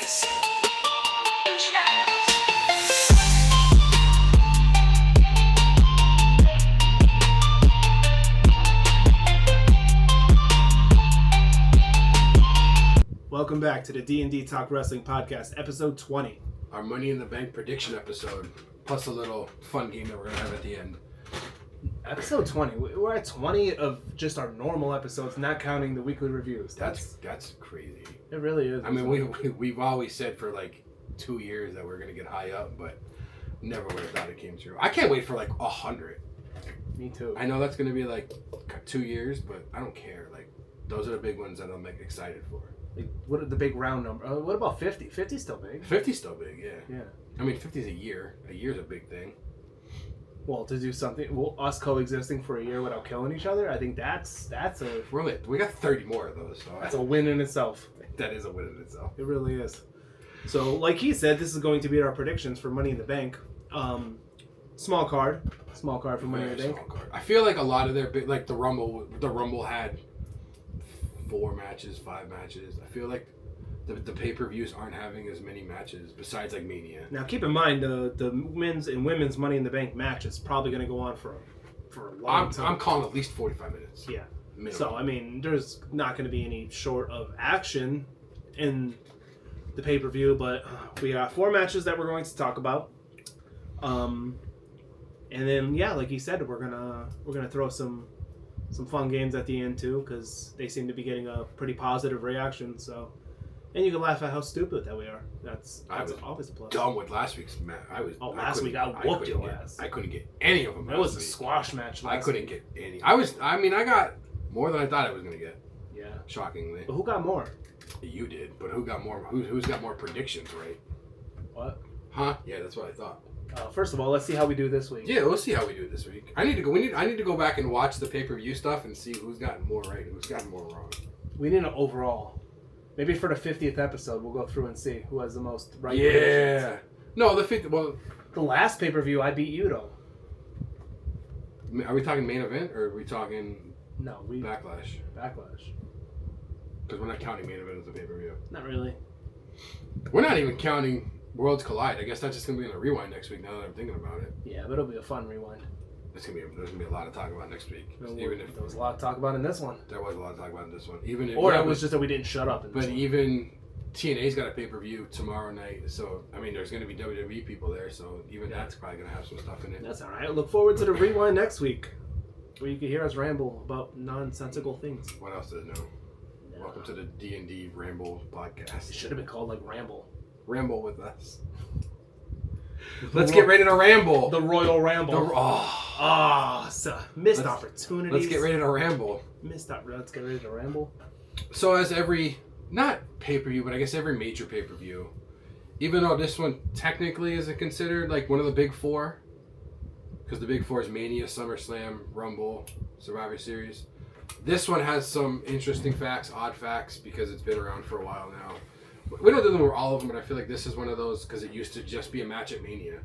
Welcome back to the D&D Talk Wrestling Podcast, episode 20. Our Money in the Bank prediction episode, plus a little fun game that we're going to have at the end. Episode 20. We're at 20 of just our normal episodes, not counting the weekly reviews. That's crazy. It really is. I mean, we've always said for like 2 years that we're going to get high up, but never would have thought it came true. I can't wait for like 100. Me too. I know that's going to be like 2 years, but I don't care. Like, those are the big ones that I'm like excited for. Like, what are the big round number? What about 50? 50's still big. 50's still big, yeah. Yeah. I mean, 50's a year. A year's a big thing. Well, to do something, us coexisting for a year without killing each other, I think that's a... We got 30 more of those. So that's a win in itself. That is a win in itself. It really is. So, like he said, this is going to be our predictions for Money in the Bank. Small card for Money in the Bank. I feel like a lot of their big, like the Rumble had 4 matches, 5 matches. I feel like the pay-per-views aren't having as many matches besides like Mania. Now keep in mind the men's and women's Money in the Bank match is probably going to go on for a long time. I'm calling at least 45 minutes. Yeah. Minimum. So I mean, there's not going to be any short of action in the pay-per-view, but we got 4 matches that we're going to talk about. And then like he said, we're gonna throw some fun games at the end too, because they seem to be getting a pretty positive reaction. So, and you can laugh at how stupid that we are. That's always a plus. Done with last week's match. Last week I whooped your ass. I couldn't get any of them. That was a squash match. I couldn't get any. I got more than I thought I was gonna get. Yeah. Shockingly. But who got more? You did. But who got more? Who's got more predictions right? What? Huh? Yeah, that's what I thought. First of all, let's see how we do this week. Yeah, we'll see how we do this week. I need to go back and watch the pay-per-view stuff and see who's gotten more right and who's gotten more wrong. We need an overall. Maybe for the 50th episode, we'll go through and see who has the most right. Yeah. No, the last pay-per-view, I beat you though. Are we talking main event or are we talking? No, Backlash. Backlash. Because we're not counting main event as a pay-per-view. Not really. We're not even counting Worlds Collide. I guess that's just gonna be in a rewind next week. Now that I'm thinking about it. Yeah, but it'll be a fun rewind. There's gonna be a lot to talk about next week. There was a lot to talk about in this one. There was a lot to talk about in this one. It was just that we didn't shut up. Even TNA's got a pay-per-view tomorrow night. So I mean, there's gonna be WWE people there. So even that's probably gonna have some stuff in it. That's all right. Look forward to the rewind next week, where you can hear us ramble about nonsensical things. What else is new? No. Welcome to the D&D Ramble Podcast. It should have been called like Ramble. Ramble with us. Let's get ready to ramble. The Royal Ramble. Missed opportunities. Let's get ready to ramble. Let's get ready to ramble. So as not pay-per-view, but I guess every major pay-per-view, even though this one technically isn't considered like one of the big 4, because the big 4 is Mania, SummerSlam, Rumble, Survivor Series. This one has some interesting facts, odd facts, because it's been around for a while now. We don't do them with all of them, but I feel like this is one of those because it used to just be a match at Mania.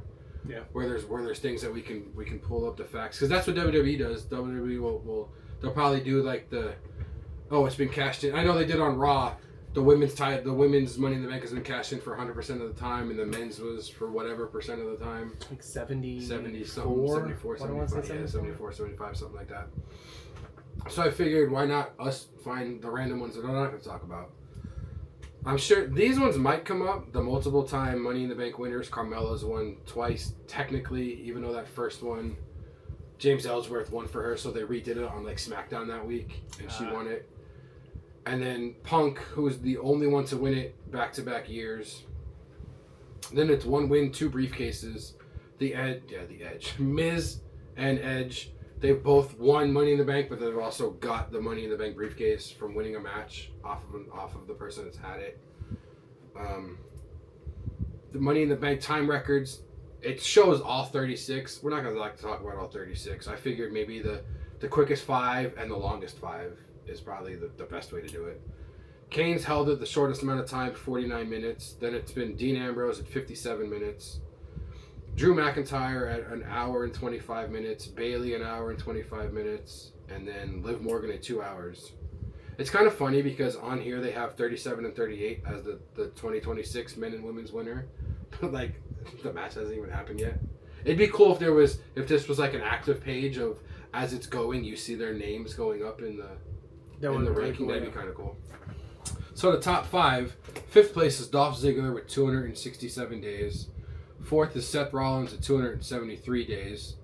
Yeah. Where there's things that we can pull up the facts, because that's what WWE does. WWE they'll probably do like it's been cashed in. I know they did on Raw. The women's Money in the Bank has been cashed in for 100% of the time, and the men's was for whatever percent of the time. Like 70 something, 74, 74, 75, something like that. So I figured, why not us find the random ones that I'm not going to talk about. I'm sure these ones might come up. The multiple time Money in the Bank winners, Carmella's won twice technically, even though that first one, James Ellsworth won for her, so they redid it on like SmackDown that week, and she won it. And then Punk, who was the only one to win it back-to-back years. Then it's 1 win, 2 briefcases. The Edge. Miz and Edge, they've both won Money in the Bank, but they've also got the Money in the Bank briefcase from winning a match off of the person that's had it. The Money in the Bank time records, it shows all 36. We're not going to like to talk about all 36. I figured maybe the quickest 5 and the longest 5 is probably the best way to do it. Kane's held it the shortest amount of time, 49 minutes. Then it's been Dean Ambrose at 57 minutes. Drew McIntyre at 1 hour and 25 minutes. Bayley 1 hour and 25 minutes. And then Liv Morgan at 2 hours. It's kind of funny because on here they have 37 and 38 as the 2026 men and women's winner. But like the match hasn't even happened yet. It'd be cool if this was like an active page of as it's going, you see their names going up in the ranking. Cool, that'd be kind of cool. So the top 5, 5th place is Dolph Ziggler with 267 days. 4th is Seth Rollins at 273 days.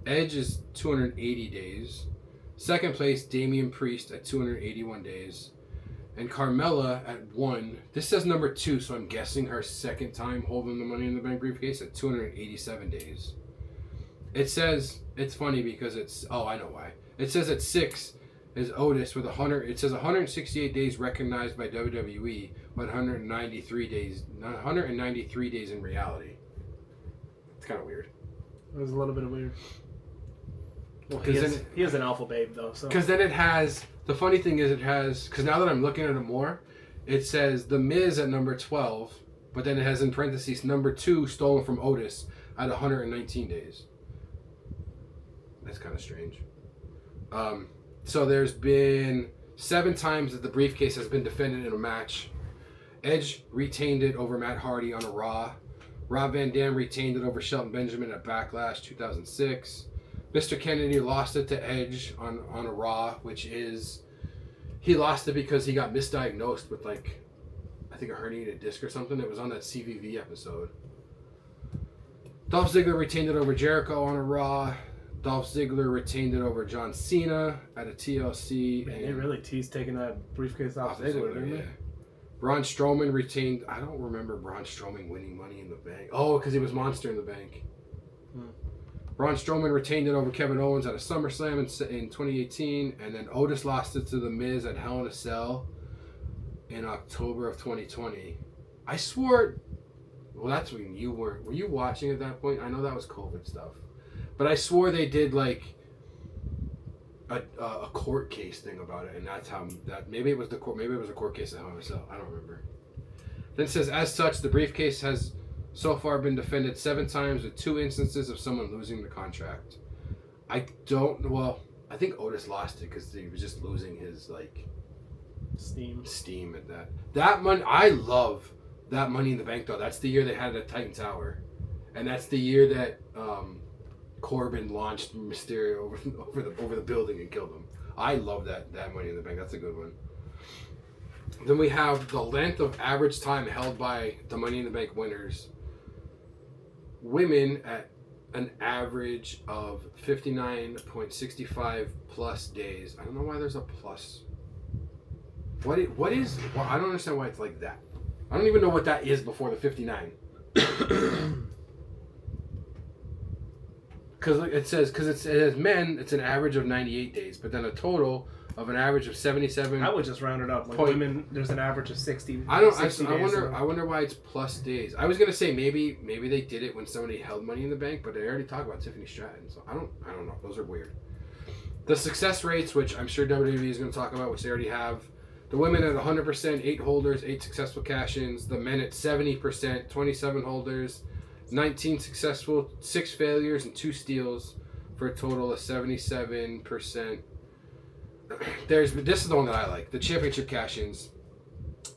Edge is 280 days. 2nd place, Damian Priest at 281 days. And Carmella at 1. This says number 2, so I'm guessing her 2nd time holding the Money in the Bank briefcase at 287 days. It says, it's funny because I know why. It says at 6 is Otis with 100. It says 168 days recognized by WWE, but 193 days in reality. It's kind of weird. It was a little bit of weird. Well, he is an alpha babe though. So because then it has, the funny thing is because now that I'm looking at it more, it says The Miz at number 12, but then it has in parentheses number 2 stolen from Otis at 119 days. That's kind of strange. So there's been 7 times that the briefcase has been defended in a match. Edge retained it over Matt Hardy on a Raw. Rob Van Dam retained it over Shelton Benjamin at Backlash 2006. Mr. Kennedy lost it to Edge on a Raw, which is... He lost it because he got misdiagnosed with, like, I think a herniated disc or something. It was on that CVV episode. Dolph Ziggler retained it over Jericho on a Raw. Dolph Ziggler retained it over John Cena at a TLC. Man, they really teased taking that briefcase off Ziggler, didn't they? Braun Strowman retained... I don't remember Braun Strowman winning Money in the Bank. Oh, because he was Monster in the Bank. Braun Strowman retained it over Kevin Owens at a SummerSlam in 2018. And then Otis lost it to The Miz at Hell in a Cell in October of 2020. I swore... Well, that's when you were... Were you watching at that point? I know that was COVID stuff. But I swore they did, like... A court case thing about it, and that's how that maybe it was a court case at Hell in a Cell. I don't remember. Then it says, as such, the briefcase has so far been defended 7 times with 2 instances of someone losing the contract. I think Otis lost it because he was just losing his like steam at that. That money, I love that Money in the Bank though. That's the year they had it at Titan Tower, and that's the year that Corbin launched Mysterio over the building and killed him. I love that Money in the Bank. That's a good one. Then we have the length of average time held by the Money in the Bank winners. Women at an average of 59.65 plus days. I don't know why there's a plus. What is? Well, I don't understand why it's like that. I don't even know what that is before the 59. Because it says men, it's an average of 98 days, but then a total of an average of 77. I would just round it up. Like women, there's an average of 60. I wonder why it's plus days. I was gonna say maybe they did it when somebody held Money in the Bank, but they already talked about Tiffany Stratton, so I don't know. Those are weird. The success rates, which I'm sure WWE is gonna talk about, which they already have. The women at 100%, 8 holders, 8 successful cash-ins. The men at 70%, 27 holders, 19 successful, 6 failures, and 2 steals, for a total of 77%. This is the one that I like. The championship cash-ins.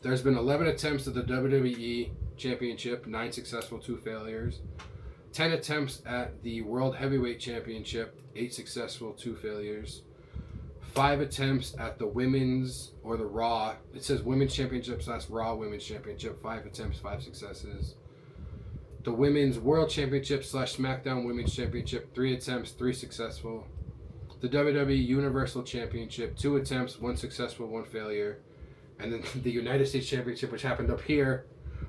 There's been 11 attempts at the WWE Championship, 9 successful, 2 failures. 10 attempts at the World Heavyweight Championship, 8 successful, 2 failures. 5 attempts at the Women's or the Raw. It says Women's Championship / Raw Women's Championship. 5 attempts, 5 successes. The Women's World Championship / SmackDown Women's Championship, 3 attempts, 3 successful. The WWE Universal Championship, 2 attempts, 1 successful, 1 failure. And then the United States Championship, which happened up here,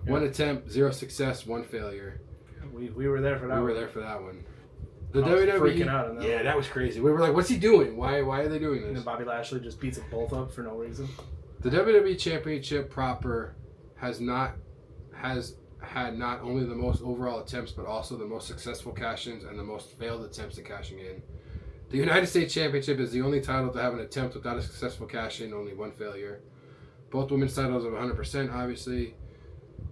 1 attempt, 0 success, 1 failure. We were there for that one. We were there for that one. The I was WWE freaking out on that. Yeah, that was crazy. We were like, what's he doing? Why are they doing this? And then Bobby Lashley just beats them both up for no reason. The WWE Championship proper has had not only the most overall attempts, but also the most successful cash-ins and the most failed attempts at cashing in. The United States Championship is the only title to have an attempt without a successful cash-in, only 1 failure. Both women's titles of 100%, obviously.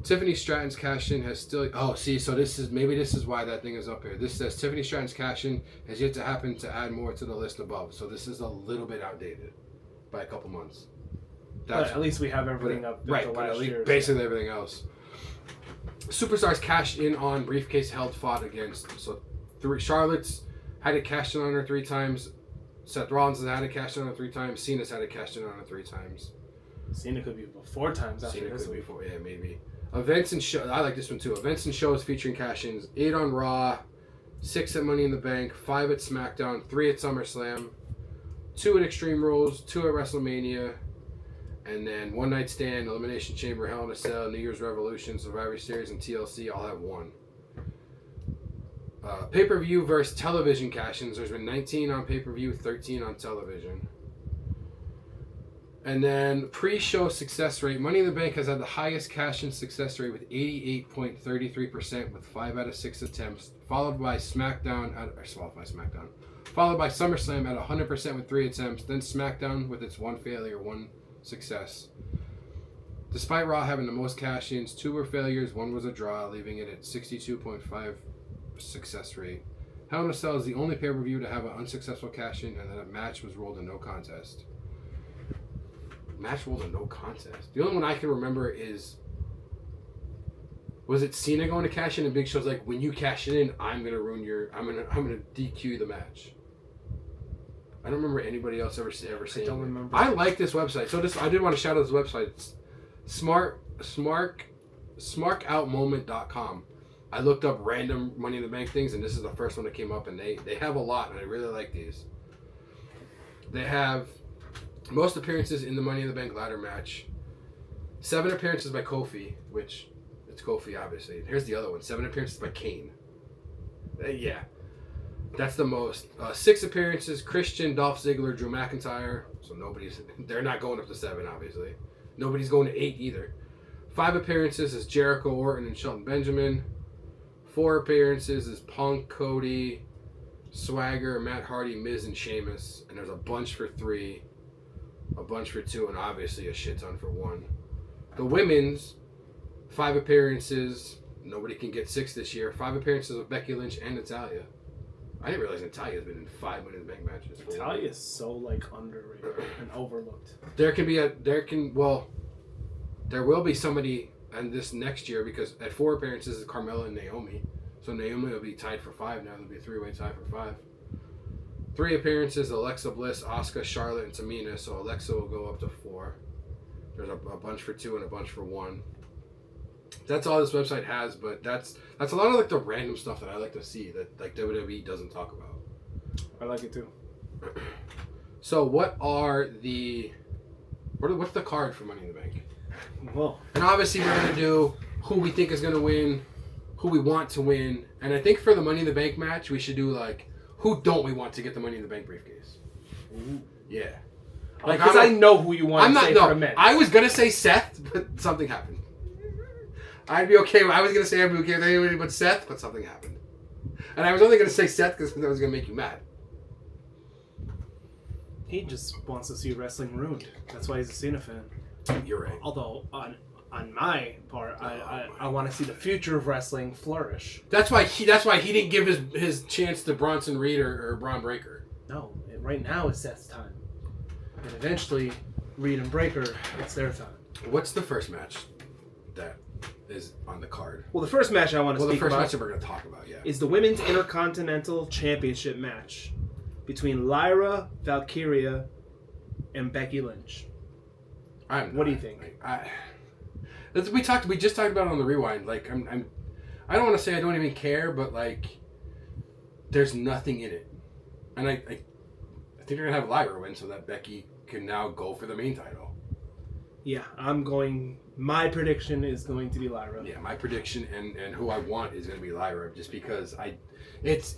Tiffany Stratton's cash-in has still... Oh, see, so this is why that thing is up here. This says Tiffany Stratton's cash-in has yet to happen to add more to the list above. So this is a little bit outdated by a couple months. But at least we have everything up. Right, but at least basically everything else. Superstars cashed in on briefcase held fought against. So Charlotte's had it cashed in on her 3 times. Seth Rollins has had it cashed in on her 3 times. Cena's had it cashed in on her 3 times. Cena could be 4 times after Cena this could be week. 4, yeah, maybe. Events and shows. I like this one too. Events and shows featuring cash-ins. 8 on Raw, 6 at Money in the Bank, 5 at SmackDown, 3 at SummerSlam, 2 at Extreme Rules, 2 at WrestleMania, and then One Night Stand, Elimination Chamber, Hell in a Cell, New Year's Revolution, Survivor Series, and TLC all have 1. Pay-per-view versus television cash-ins. There's been 19 on pay-per-view, 13 on television. And then pre-show success rate. Money in the Bank has had the highest cash-in success rate with 88.33% with 5 out of 6 attempts, followed by SummerSlam at 100% with 3 attempts, then SmackDown with its 1 failure, 1 success. Despite Raw having the most cash-ins, 2 were failures, 1 was a draw, leaving it at 62.5 success rate. Hell in a Cell is the only pay-per-view to have an unsuccessful cash-in, and then a match was ruled a no contest. Match ruled a no contest. The only one I can remember is, was it Cena going to cash in and Big Show's like, when you cash it in, I'm gonna DQ the match. I don't remember anybody else ever saying. I don't remember. I like this website. So I did want to shout out this website. It's smarkoutmoment.com. I looked up random Money in the Bank things, and this is the first one that came up, and they have a lot, and I really like these. They have most appearances in the Money in the Bank ladder match. 7 appearances by Kofi, which it's Kofi, obviously. Here's the other one. 7 appearances by Kane. Yeah. That's the most. 6 appearances, Christian, Dolph Ziggler, Drew McIntyre. So they're not going up to 7, obviously. Nobody's going to 8 either. 5 appearances is Jericho, Orton, and Shelton Benjamin. 4 appearances is Punk, Cody, Swagger, Matt Hardy, Miz, and Sheamus. And there's a bunch for 3, a bunch for 2, and obviously a shit ton for 1. The women's, 5 appearances. Nobody can get 6 this year. 5 appearances of Becky Lynch and Natalya. I didn't realize Natalya's been in 5 Money in the Bank matches. Natalya is so underrated and overlooked. There will be somebody in this next year, because at 4 appearances is Carmella and Naomi. So Naomi will be tied for 5 now. There'll be a 3-way tie for 5. 3 appearances, Alexa Bliss, Asuka, Charlotte, and Tamina. So Alexa will go up to 4. There's a bunch for 2 and a bunch for 1. That's all this website has, but that's a lot of the random stuff that I like to see that WWE doesn't talk about. I like it too. So what's the card for Money in the Bank? Well, and obviously we're gonna do who we think is gonna win, who we want to win, and I think for the Money in the Bank match we should do who don't we want to get the Money in the Bank briefcase? Ooh. Yeah. Because I know who you want to say for the men. I was gonna say Seth, but something happened. I was gonna say I'd be okay with anybody but Seth, but something happened. And I was only gonna say Seth because that was gonna make you mad. He just wants to see wrestling ruined. That's why he's a Cena fan. You're right. Although on my part, I want to see the future of wrestling flourish. That's why he didn't give his chance to Bronson Reed or Braun Breaker. No, right now is Seth's time, and eventually Reed and Breaker, it's their time. What's the first match that is on the card? Well, the first match I want to speak about, the first match that we're going to talk about, is the Women's Intercontinental Championship match between Lyra Valkyria and Becky Lynch. What do you think? We just talked about it on the rewind. I don't want to say I don't even care, but there's nothing in it, and I think they're gonna have Lyra win so that Becky can now go for the main title. Yeah, my prediction is going to be Lyra. Yeah, my prediction and who I want is going to be Lyra, just because it's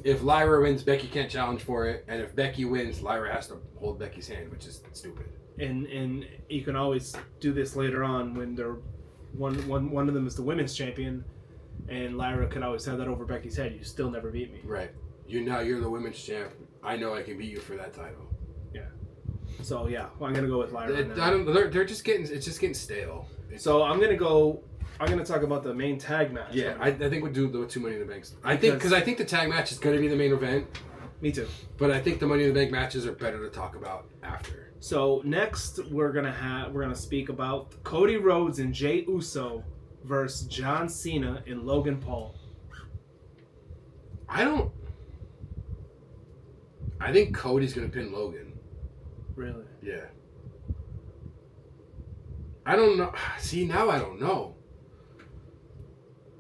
if Lyra wins, Becky can't challenge for it, and if Becky wins, Lyra has to hold Becky's hand, which is stupid. And you can always do this later on when they're one of them is the women's champion, and Lyra can always have that over Becky's head. You still never beat me. Right. You're the women's champ. I know I can beat you for that title. Yeah. So yeah, I'm gonna go with Lyra. It's just getting stale. So I'm gonna talk about the main tag match. Yeah, I think we'll do the 2 Money in the Banks. I think the tag match is gonna be the main event. Me too. But I think the Money in the Bank matches are better to talk about after. So next we're gonna speak about Cody Rhodes and Jey Uso versus John Cena and Logan Paul. I think Cody's gonna pin Logan. Really? Yeah. I don't know. See, now I don't know.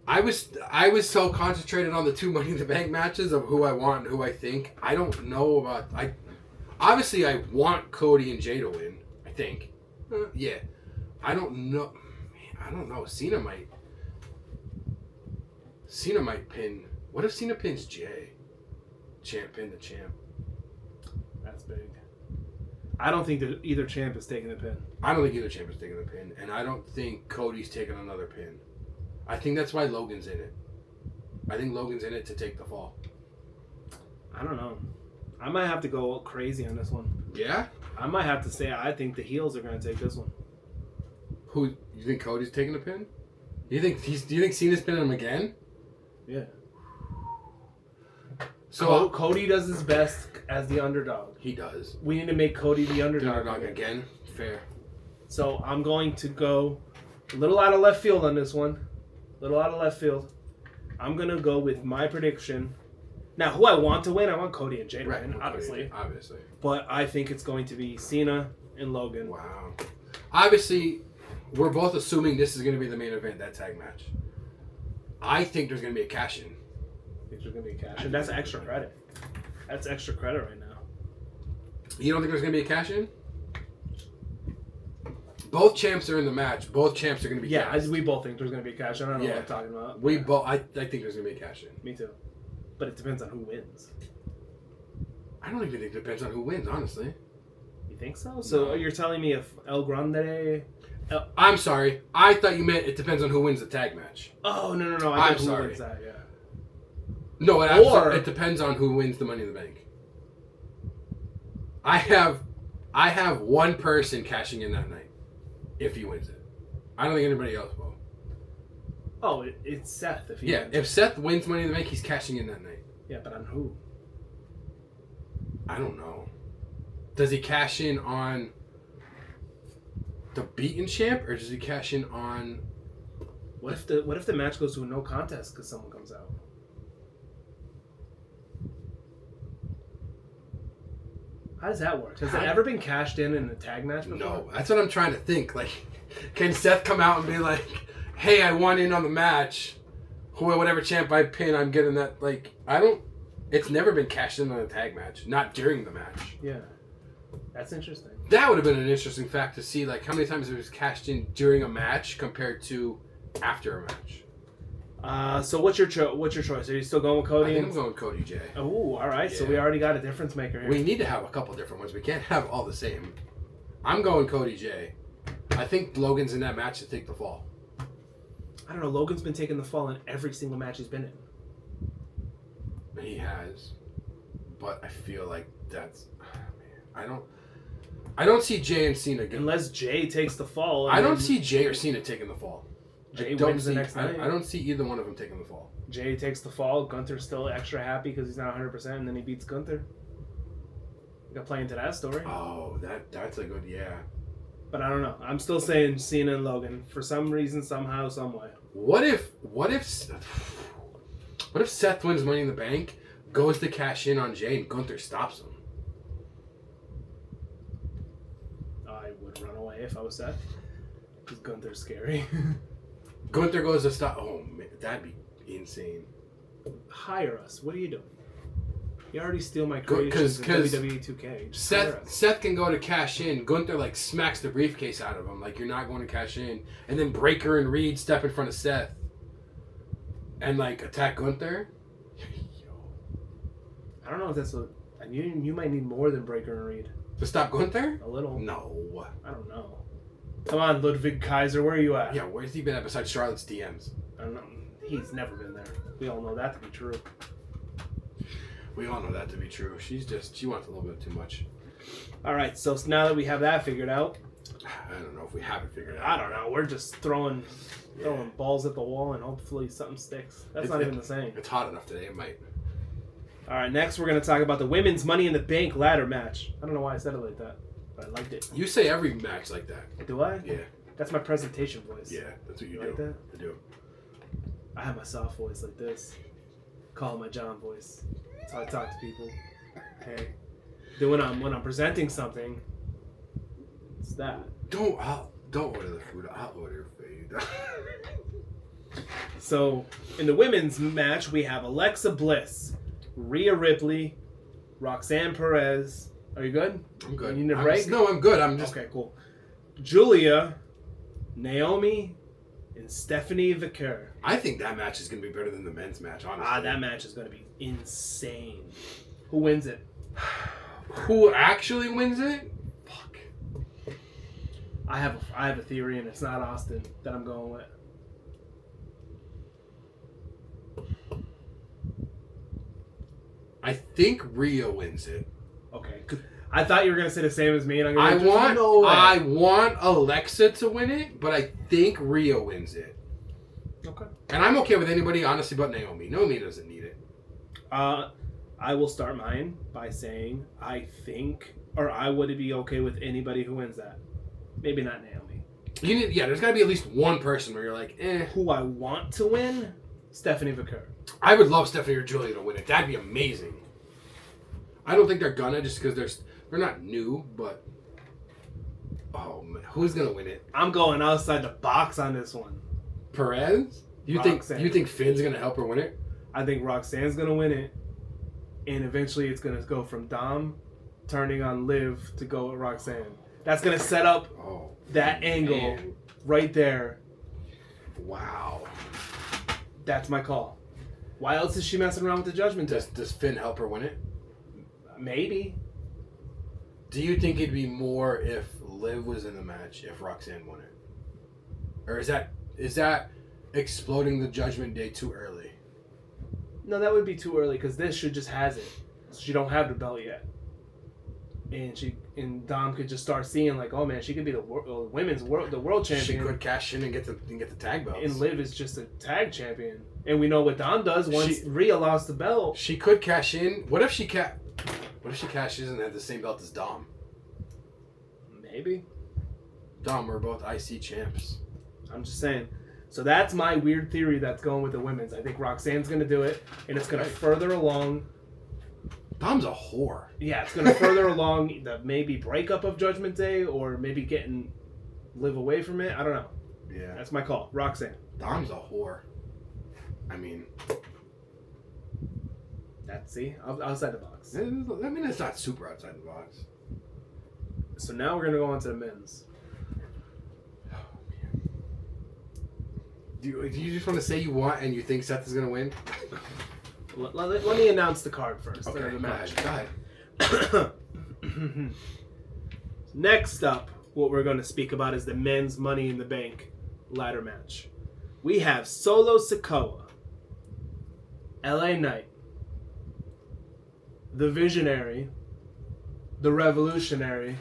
I was so concentrated on the 2 Money in the Bank matches of who I want and who I think. I don't know about... Obviously, I want Cody and Jey to win, I think. Yeah. I don't know. Man, I don't know. Cena might pin... What if Cena pins Jey? Pin the champ. That's big. I don't think that either champ is taking the pin. I don't think either champ is taking the pin. And I don't think Cody's taking another pin. I think that's why Logan's in it. I think Logan's in it to take the fall. I don't know. I might have to go crazy on this one. Yeah? I might have to say I think the heels are going to take this one. Who you think Cody's taking the pin? Do you think Cena's pinning him again? Yeah. So Cody does his best as the underdog. He does. We need to make Cody the underdog. The underdog again. Fair. So I'm going to go a little out of left field on this one. I'm going to go with my prediction. Now, who I want to win, I want Cody and Jey to win, obviously. Obviously. But I think it's going to be Cena and Logan. Wow. Obviously, we're both assuming this is going to be the main event, that tag match. I think there's going to be a cash-in. Think there's going to be a cash-in? That's extra credit. That's extra credit right now. You don't think there's going to be a cash-in? Both champs are in the match. Both champs are going to be cashed. We both think there's going to be a cash-in. I don't know what I'm talking about. I think there's going to be a cash-in. Me too. But it depends on who wins. I don't even think it depends on who wins, honestly. You think so? So you're telling me if El Grande... I'm sorry. I thought you meant it depends on who wins the tag match. Oh, no. I'm sorry. Who wins that, yeah. No, it depends on who wins the Money in the Bank. I have one person cashing in that night if he wins it. I don't think anybody else will. Oh, it's Seth. If Seth wins Money in the Bank, he's cashing in that night. Yeah, but on who? I don't know. Does he cash in on the beaten champ, or does he cash in on... What if the match goes to a no contest because someone comes out? How does that work? Has it ever been cashed in a tag match before? No, that's what I'm trying to think. Like, can Seth come out and be like, hey, I won in on the match. Whatever champ I pin, I'm getting that. Like, it's never been cashed in on a tag match. Not during the match. Yeah. That's interesting. That would have been an interesting fact to see, like, how many times it was cashed in during a match compared to after a match. So what's your choice? Are you still going with Cody? I think I'm going with Cody Jey. Oh, all right. Yeah. So we already got a difference maker here. We need to have a couple different ones. We can't have all the same. I'm going Cody Jey. I think Logan's in that match to take the fall. I don't know. Logan's been taking the fall in every single match he's been in. He has, but I feel like that's... I don't see Jey and Cena getting... Unless Jey takes the fall. I don't see Jey or Cena taking the fall. Jey wins the next night. I don't see either one of them taking the fall. Jey takes the fall. Gunther's still extra happy because he's not 100%, and then he beats Gunther. We got to play into that story. Oh, that's a good... Yeah. But I don't know. I'm still saying Cena and Logan. For some reason, somehow, some way. What if Seth wins Money in the Bank, goes to cash in on Jey, and Gunther stops him? I would run away if I was Seth. Because Gunther's scary. Gunther goes to stop... Oh, man, that'd be insane. Hire us. What are you doing? You already steal my creations in WWE 2K. Seth can go to cash in. Gunther, like, smacks the briefcase out of him. Like, you're not going to cash in. And then Breaker and Reed step in front of Seth. And, like, attack Gunther. I don't know if that's what... You might need more than Breaker and Reed. To stop Gunther? A little. No. I don't know. Come on, Ludwig Kaiser. Where are you at? Yeah, where's he been at besides Charlotte's DMs? I don't know. He's never been there. We all know that to be true. We all know that to be true. She wants a little bit too much. All right, so now that we have that figured out... I don't know if we have it figured out. I don't know. We're just throwing balls at the wall and hopefully something sticks. That's not even the same. It's hot enough today. It might. All right, next we're going to talk about the women's Money in the Bank ladder match. I don't know why I said it like that. But I liked it. You say every match like that. Do I? Yeah. That's my presentation voice. Yeah, that's what you do. Like that? I do. I have my soft voice like this. Call it my John voice. That's how I talk to people. Hey. Then when I'm presenting something, it's that. Don't order the food. I'll order food. So in the women's match, we have Alexa Bliss, Rhea Ripley, Roxanne Perez. Are you good? I'm good. You need a break? No, I'm good. I'm just okay. Cool. Julia, Naomi, and Stephanie Vicker. I think that match is going to be better than the men's match, honestly. That match is going to be insane. Who wins it? Who actually wins it? Fuck. I have a theory, and it's not Austin that I'm going with. I think Rhea wins it. Okay. I thought you were going to say the same as me, and I'm I going to I want Alexa to win it, but I think Rhea wins it. Okay. And I'm okay with anybody, honestly, but Naomi. Naomi doesn't need it. I will start mine by saying I would be okay with anybody who wins that. Maybe not Naomi. There's got to be at least one person where you're like, eh. Who I want to win? Stephanie Vicker. I would love Stephanie or Julia to win it. That'd be amazing. I don't think they're gonna just because they're not new, but oh man, who's gonna win it? I'm going outside the box on this one. Perez? You think Finn's gonna help her win it? I think Roxanne's gonna win it, and eventually it's gonna go from Dom turning on Liv to go with Roxanne. That's gonna set up that angle right there. Wow. That's my call. Why else is she messing around with the Judgment Day? Does Finn help her win it? Maybe. Do you think it'd be more if Liv was in the match if Roxanne won it? Or is that exploding the Judgment Day too early? No, that would be too early because this just has it. She don't have the belt yet. And Dom could just start seeing like, oh man, she could be the world champion. She could cash in and get the tag belts. And Liv is just a tag champion. And we know what Dom does once Rhea lost the belt. She could cash in. What if she cashes and had the same belt as Dom? Maybe. Dom, we're both IC champs. I'm just saying. So that's my weird theory that's going with the women's. I think Roxanne's going to do it, and it's going to further along. Dom's a whore. Yeah, it's going to further along the maybe breakup of Judgment Day or maybe getting Liv away from it. I don't know. Yeah. That's my call. Roxanne. Dom's a whore. I mean... outside the box. I mean, it's not super outside the box. So now we're going to go on to the men's. Oh, man. Do you just want to say you want and you think Seth is going to win? Let me announce the card first. Okay, the match. Go ahead. Next up, what we're going to speak about is the men's Money in the Bank ladder match. We have Solo Sikoa, LA Knight, the Visionary, the Revolutionary.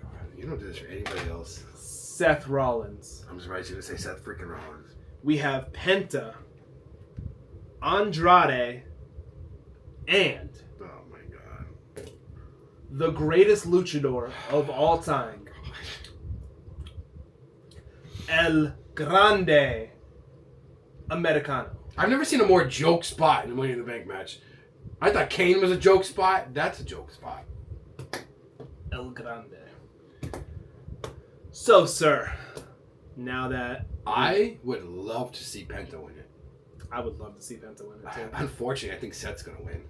God, you don't do this for anybody else. Seth Rollins. I'm surprised you didn't say Seth freaking Rollins. We have Penta, Andrade, and oh my God, the greatest luchador of all time, El Grande Americano. I've never seen a more joke spot in a Money in the Bank match. I thought Kane was a joke spot. That's a joke spot. El Grande. So, sir, now that I would love to see Penta win it. I would love to see Penta win it too. Unfortunately, I think Seth's gonna win.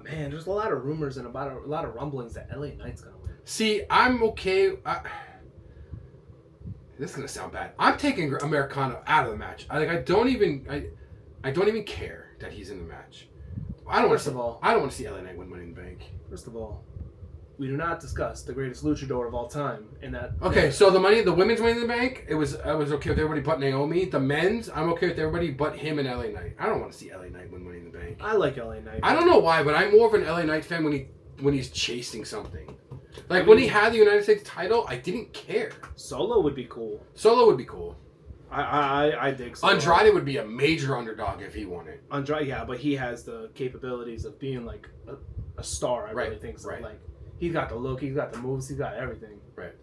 Man, there's a lot of rumors and about a lot of rumblings that LA Knight's gonna win. See, I'm okay. This is gonna sound bad. I'm taking Americano out of the match. I don't even care that he's in the match. I don't want to see LA Knight win Money in the Bank. First of all, we do not discuss the greatest luchador of all time in that. Okay, so the women's Money in the Bank, I was okay with everybody but Naomi. The men's, I'm okay with everybody but him and LA Knight. I don't want to see LA Knight win Money in the Bank. I like LA Knight. I don't know why, but I'm more of an LA Knight fan when he's chasing something. Like when he had the United States title, I didn't care. Solo would be cool. Solo would be cool. I dig Solo. Andrade would be a major underdog if he won it. Andrade, yeah, but he has the capabilities of being like a star. I really think so. Right. Like He's got the look, he's got the moves, he's got everything. Right.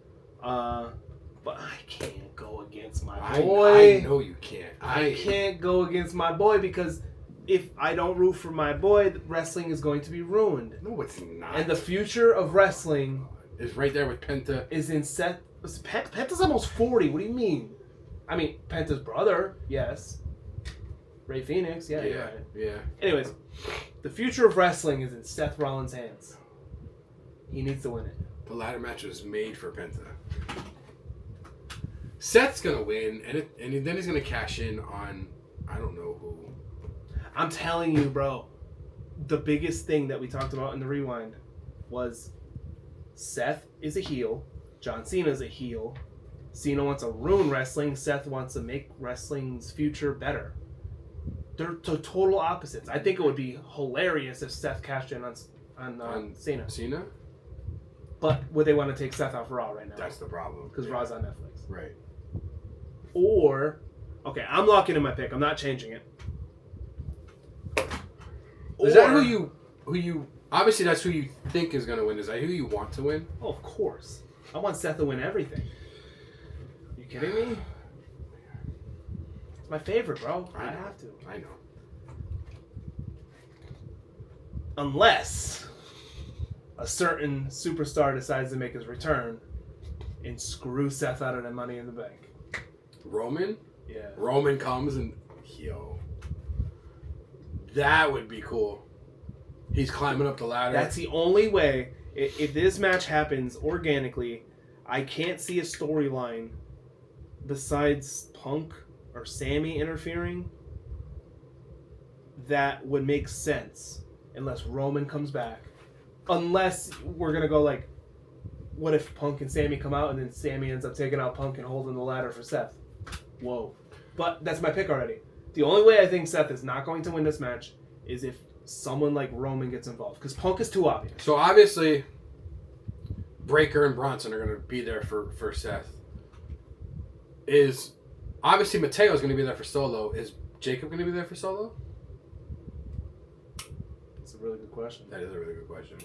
But I can't go against my boy. I know you can't. I can't go against my boy because if I don't root for my boy, wrestling is going to be ruined. No, it's not. And the future of wrestling is right there with Penta. Is in Seth. Penta's almost 40. What do you mean? I mean, Penta's brother, yes. Ray Phoenix, yeah. You're right. Yeah. Anyways, the future of wrestling is in Seth Rollins' hands. He needs to win it. The ladder match was made for Penta. Seth's gonna win, and then he's gonna cash in on I don't know who. I'm telling you, bro. The biggest thing that we talked about in the rewind was Seth is a heel. John Cena's a heel. Cena wants to ruin wrestling. Seth wants to make wrestling's future better. They're total opposites. I think it would be hilarious if Seth cashed in on Cena. Cena? But would they want to take Seth off Raw right now? That's the problem. Because Raw's on Netflix. Right. Or, okay, I'm locking in my pick. I'm not changing it. Is that who you? Obviously, that's who you think is going to win. Is that who you want to win? Oh, of course. I want Seth to win everything. You kidding me? It's my favorite, bro. I have to. I know. Unless a certain superstar decides to make his return and screw Seth out of the Money in the Bank. Roman? Yeah. Roman comes and that would be cool. He's climbing up the ladder. That's the only way. If this match happens organically, I can't see a storyline besides Punk or Sammy interfering that would make sense unless Roman comes back. Unless we're going to go like, what if Punk and Sammy come out and then Sammy ends up taking out Punk and holding the ladder for Seth? Whoa. But that's my pick already. The only way I think Seth is not going to win this match is if someone like Roman gets involved. Because Punk is too obvious. So obviously, Breaker and Bronson are going to be there for Seth. Obviously Mateo's going to be there for Solo. Is Jacob going to be there for Solo? That's a really good question. That is a really good question.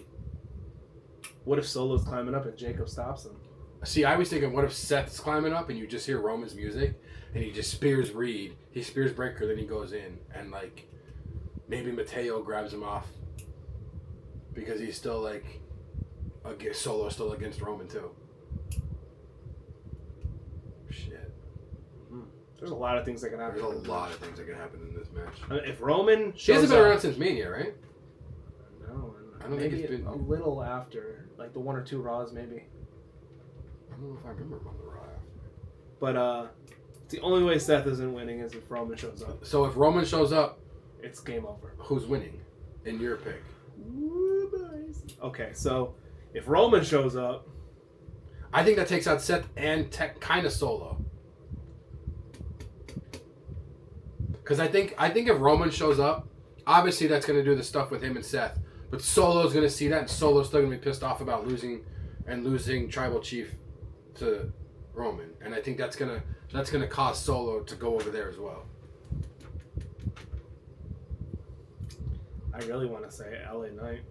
What if Solo's climbing up and Jacob stops him? See, I was thinking, what if Seth's climbing up and you just hear Roman's music and he just spears Reed, he spears Breaker, then he goes in and like maybe Mateo grabs him off because he's still like Solo's still against Roman too. Shit. There's a lot of things that can happen. There's a lot of things that can happen in this match. If Roman shows he hasn't been up, around since Mania, right? No, I don't maybe think it's been a little after, like the 1 or 2 Raws, maybe. I don't know if I remember him on the Raw. But the only way Seth isn't winning is if Roman shows up. So if Roman shows up, it's game over. Who's winning in your pick? Okay, so if Roman shows up, I think that takes out Seth and kind of Solo. Because I think if Roman shows up, obviously that's going to do the stuff with him and Seth. But Solo's going to see that, and Solo's still going to be pissed off about losing Tribal Chief to Roman, and I think that's gonna cause Solo to go over there as well. I really want to say LA Knight.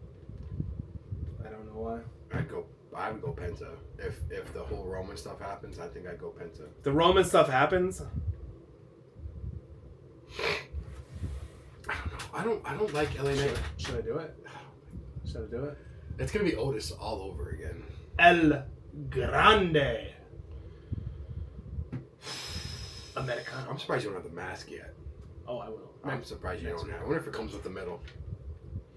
I don't know why. I would go Penta if the whole Roman stuff happens. I think I'd go Penta. The Roman stuff happens. I don't like LA Knight. Should I do it? Should I do it? It's gonna be Otis all over again. El Grande. Americano. I'm surprised you don't have the mask yet. Oh, I will. I'm surprised you don't have it. I wonder if it comes with the medal.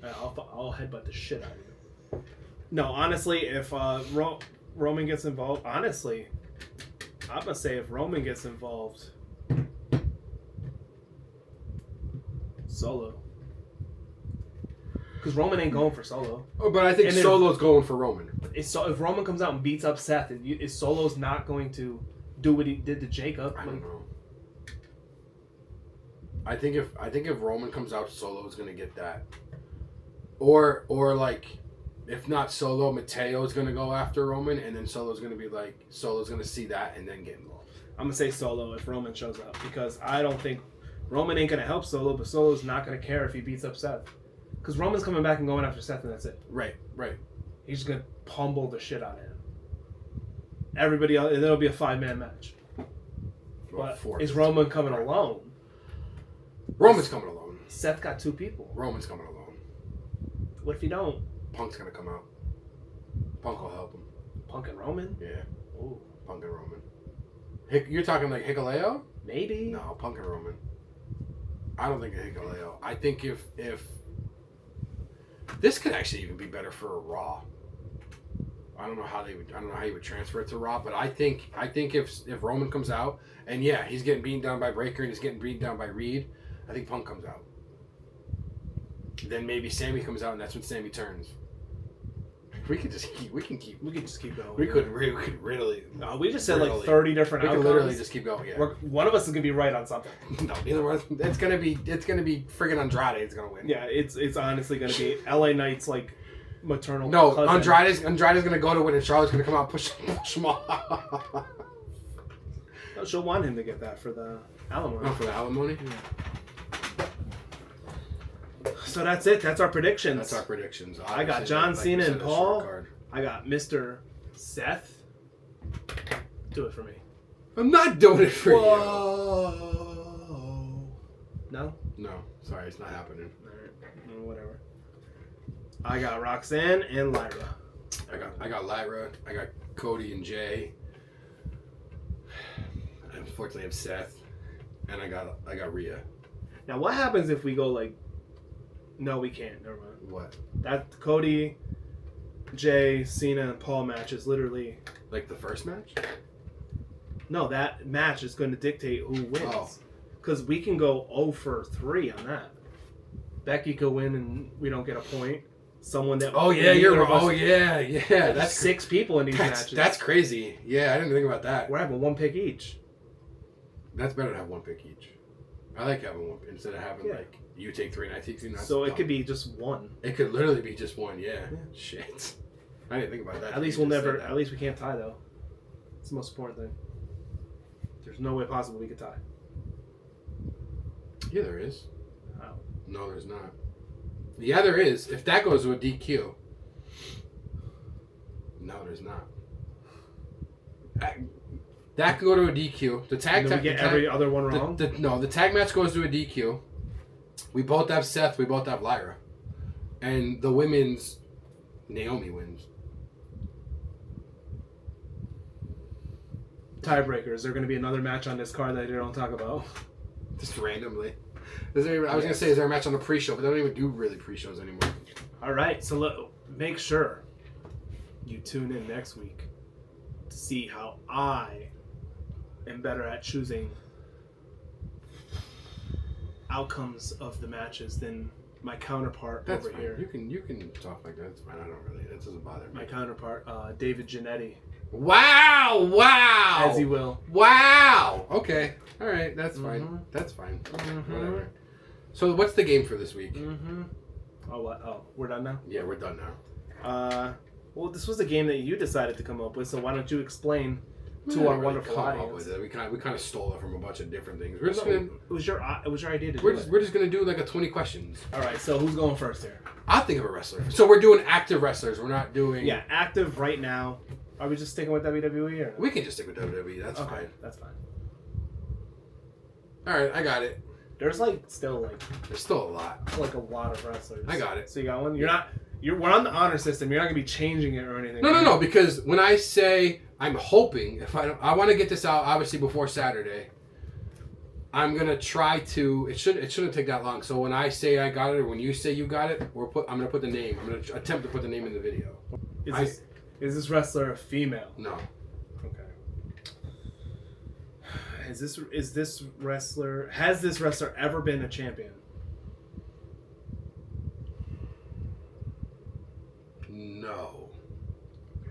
I'll headbutt the shit out of you. No, honestly, if Roman gets involved, honestly, I'm going to say if Roman gets involved, Solo. Because Roman ain't going for Solo. Oh, but I think Solo's going for Roman. If Roman comes out and beats up Seth, is Solo's not going to do what he did to Jacob? I don't know. I think if Roman comes out, Solo's gonna get that. Or like, if not Solo, Mateo's gonna go after Roman, and then Solo's gonna see that and then get involved. I'm gonna say Solo if Roman shows up, because I don't think Roman ain't gonna help Solo, but Solo's not gonna care if he beats up Seth, because Roman's coming back and going after Seth, and that's it. Right. He's just gonna pummel the shit out of him. Everybody else, it'll be a 5-man match. Well, But is Roman coming alone? Roman's coming alone. Seth got 2 people. Roman's coming alone. What if you don't? Punk's gonna come out. Punk will help him. Punk and Roman? Yeah. Ooh. Punk and Roman. You're talking like Hikuleo? Maybe. No, Punk and Roman. I don't think a Hikuleo. I think if this could actually even be better for a Raw. I don't know how you would transfer it to Raw, but I think if Roman comes out and yeah, he's getting beaten down by Breaker and he's getting beaten down by Reed, I think Punk comes out. Then maybe Sammy comes out and that's when Sammy turns. We could just keep going. We could really. No, we just said like 30 different outcomes. We could literally just keep going. Yeah. One of us is gonna be right on something. No, neither one. It's gonna be friggin' Andrade. It's gonna win. Yeah, it's honestly gonna be LA Knight's like maternal. No, cousin. Andrade's gonna go to win, and Charlotte's gonna come out and push him off. No, she'll want him to get that for the alimony. Oh, for the alimony. Yeah. So that's it. That's our predictions. That's our predictions. Obviously, I got John Cena and Paul. Card. I got Mr. Seth. Do it for me. I'm not doing it for Whoa. No? No. Sorry, it's not happening. Alright. Whatever. I got Roxanne and Lyra. I got Lyra. I got Cody and Jay. Unfortunately, I have Seth. And I got Rhea. Now, what happens if we go like... No, we can't. Never mind. What? That Cody, Jay, Cena, and Paul match is literally... Like the first match? No, that match is going to dictate who wins. Oh. Because we can go 0 for 3 on that. Becky could win and we don't get a point. Someone that... Oh, yeah, you're right. Oh, yeah. That's 6 people in these matches. That's crazy. Yeah, I didn't think about that. We're having 1 pick each. That's better to have 1 pick each. I like having 1 instead of having like you take 3 and I take 2. So it could be just 1. It could literally be just 1. Yeah. Shit. I didn't think about that. At least we'll never. At least we can't tie though. It's the most important thing. There's no way possible we could tie. Yeah, there is. How? No, there's not. Yeah, there is. If that goes to a DQ. No, there's not. That could go to a DQ. The tag. We get every other one wrong. The tag match goes to a DQ. We both have Seth. We both have Lyra, and the women's Naomi wins. Tiebreaker. Is there going to be another match on this card that you don't talk about? Just randomly. I was gonna say, is there a match on the pre-show? But they don't even do really pre-shows anymore. All right, so make sure you tune in next week to see how I am better at choosing outcomes of the matches than my counterpart That's over fine. here. You can talk like that. It's fine. I don't really. That doesn't bother me. My counterpart, David Giannetti. Wow! As he will. Wow! Okay. All right. That's fine. Mm-hmm. That's fine. Mm-hmm. Whatever. So what's the game for this week? Mm-hmm. Oh, what? Oh, we're done now? Yeah, we're done now. Well, this was a game that you decided to come up with, so why don't you explain to our wonderful audience? We kind of stole it from a bunch of different things. It was your idea to do it. We're just gonna do like a 20 questions. All right. So who's going first here? I'll think of a wrestler. So we're doing active wrestlers. We're not doing. Yeah, active right now. Are we just sticking with WWE or? We can just stick with WWE. That's fine. That's fine. All right, I got it. There's still There's still a lot. a lot of wrestlers. I got it. So you got one. We're on the honor system. You're not gonna be changing it or anything. No. Because when I say I'm hoping, if I want to get this out obviously before Saturday, I'm gonna try to. It shouldn't take that long. So when I say I got it, or when you say you got it, I'm gonna put the name. I'm gonna attempt to put the name in the video. Is this wrestler a female? No. Okay. Has this wrestler ever been a champion? No.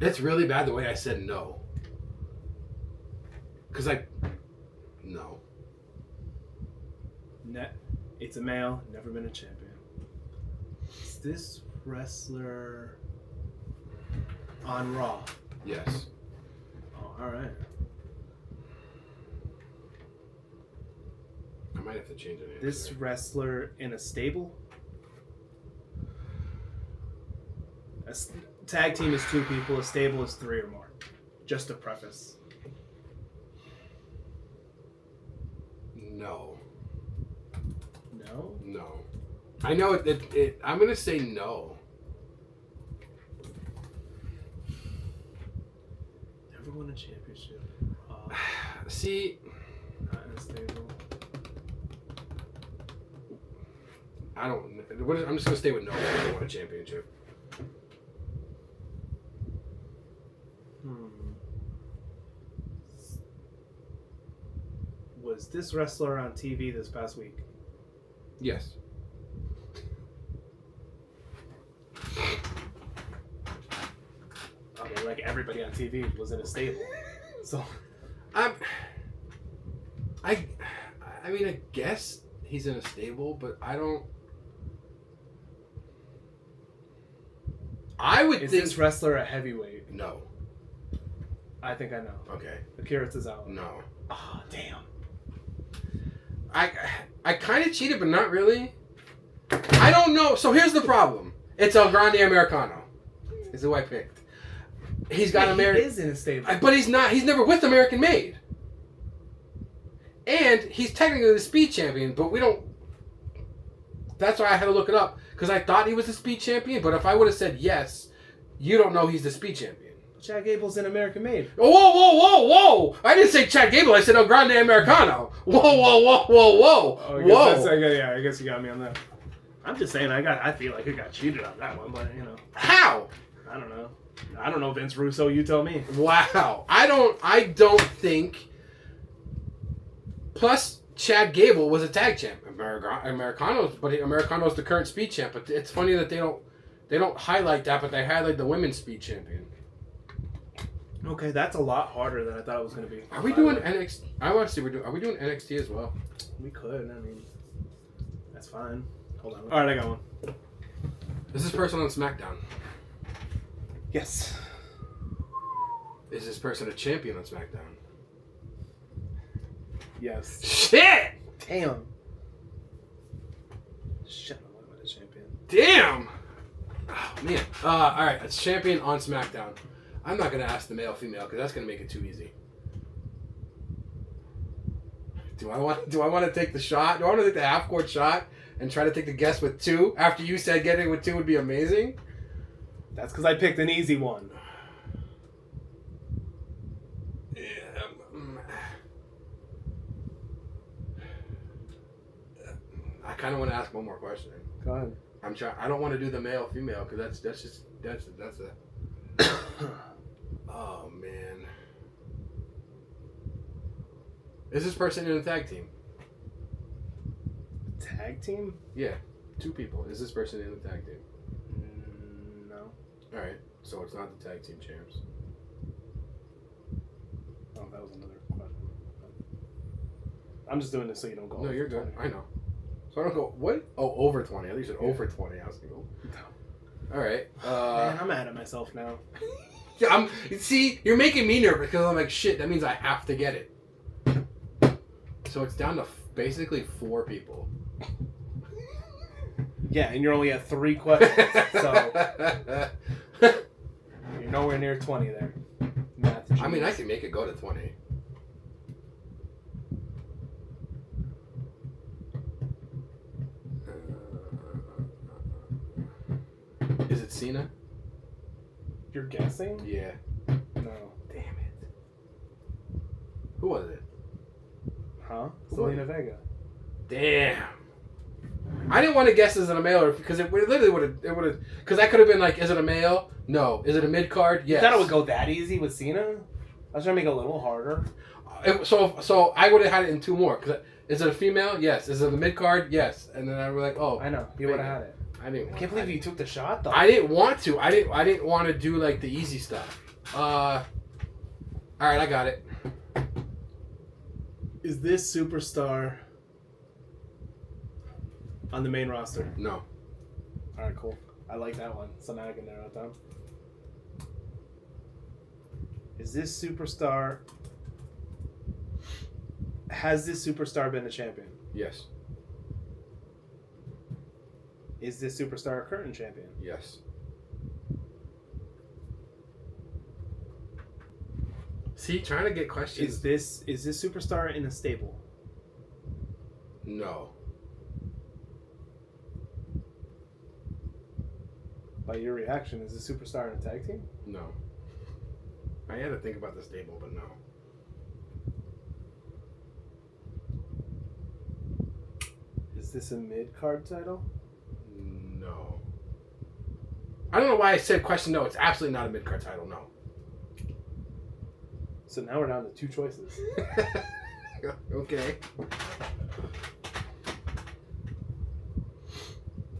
It's really bad the way I said no. Because no. It's a male, never been a champion. Is this wrestler on Raw? Yes. Oh, all right. I might have to change it. This wrestler in a stable? Tag team is 2 people. A stable is 3 or more. Just to preface. No. No? No. I know it I'm going to say no. Never won a championship. See, Not in a stable. I'm just going to stay with no. I don't want a championship. Was this wrestler on TV this past week? Yes. Okay, like everybody on TV was in a stable. So I mean, I guess he's in a stable, but I don't. I would is think this wrestler a heavyweight? no. I think I know. Okay. Akira Tozawa. No. Oh, damn. I kind of cheated, but not really. I don't know. So here's the problem. It's El Grande Americano. Is who I picked. He's got American. He is in a stable. But he's not. He's never with American Made. And he's technically the speed champion, but we don't. That's why I had to look it up because I thought he was the speed champion. But if I would have said yes, you don't know he's the speed champion. Chad Gable's in American Made. Whoa, whoa, whoa, whoa! I didn't say Chad Gable. I said El Grande Americano. Whoa, whoa, whoa, whoa, whoa, I guess you got me on that. I'm just saying, I feel like I got cheated on that one, but you know. How? I don't know. I don't know, Vince Russo. You tell me. Wow. I don't think. Plus, Chad Gable was a tag champ. Americano's the current speed champ. But it's funny that they don't highlight that, but they highlight the women's speed champion. Okay, that's a lot harder than I thought it was going to be. Are we doing NXT? I want to see. Are we doing NXT as well? We could. I mean, that's fine. Hold on. All right, I got one. Is this person on SmackDown? Yes. Is this person a champion on SmackDown? Yes. Shit! Damn. Shit, I'm not a champion. Damn! Oh, man. All right, it's champion on SmackDown. I'm not going to ask the male female because that's going to make it too easy. Do I want to take the shot? Do I want to take the half-court shot and try to take the guess with 2 after you said getting with 2 would be amazing? That's because I picked an easy one. I kind of want to ask one more question. Go ahead. I don't want to do the male female because that's a. Oh man. Is this person in a tag team? Tag team? Yeah, 2 people. Is this person in the tag team? No. All right, so it's not the tag team champs. Oh, that was another question. I'm just doing this so you don't go. No, you're good. I know. So I don't go. What? Oh, over 20. At least it's over 20. I was gonna go. No. All right. Man, I'm mad at myself now. See, you're making me nervous because I'm like, shit. That means I have to get it. So it's down to basically 4 people. Yeah, and you're only at 3 questions, so you're nowhere near 20 there. Math. I mean, I can make it go to 20. Is it Cena? You're guessing? Yeah. No. Damn it. Who was it? Huh? Selena Vega. Damn. I didn't want to guess as a male because it literally would have because I could have been like, is it a male? No. Is it a mid card? Yes. You thought it would go that easy with Cena? I was trying to make it a little harder. So I would have had it in 2 more. Is it a female? Yes. Is it a mid card? Yes. And then I was like, oh. I know. You would have had it. I didn't. I can't believe you took the shot though. I didn't want to. I didn't want to do like the easy stuff. All right, I got it. Is this superstar on the main roster? No. All right, cool. I like that one. So now I can narrow it down. Is this superstar... Has this superstar been a champion? Yes. Is this superstar a current champion? Yes. See, trying to get questions. Is this superstar in a stable? No. By your reaction, is this superstar in a tag team? No. I had to think about the stable, but no. Is this a mid-card title? No. I don't know why I said question no. It's absolutely not a mid-card title, no. So now we're down to 2 choices. Okay.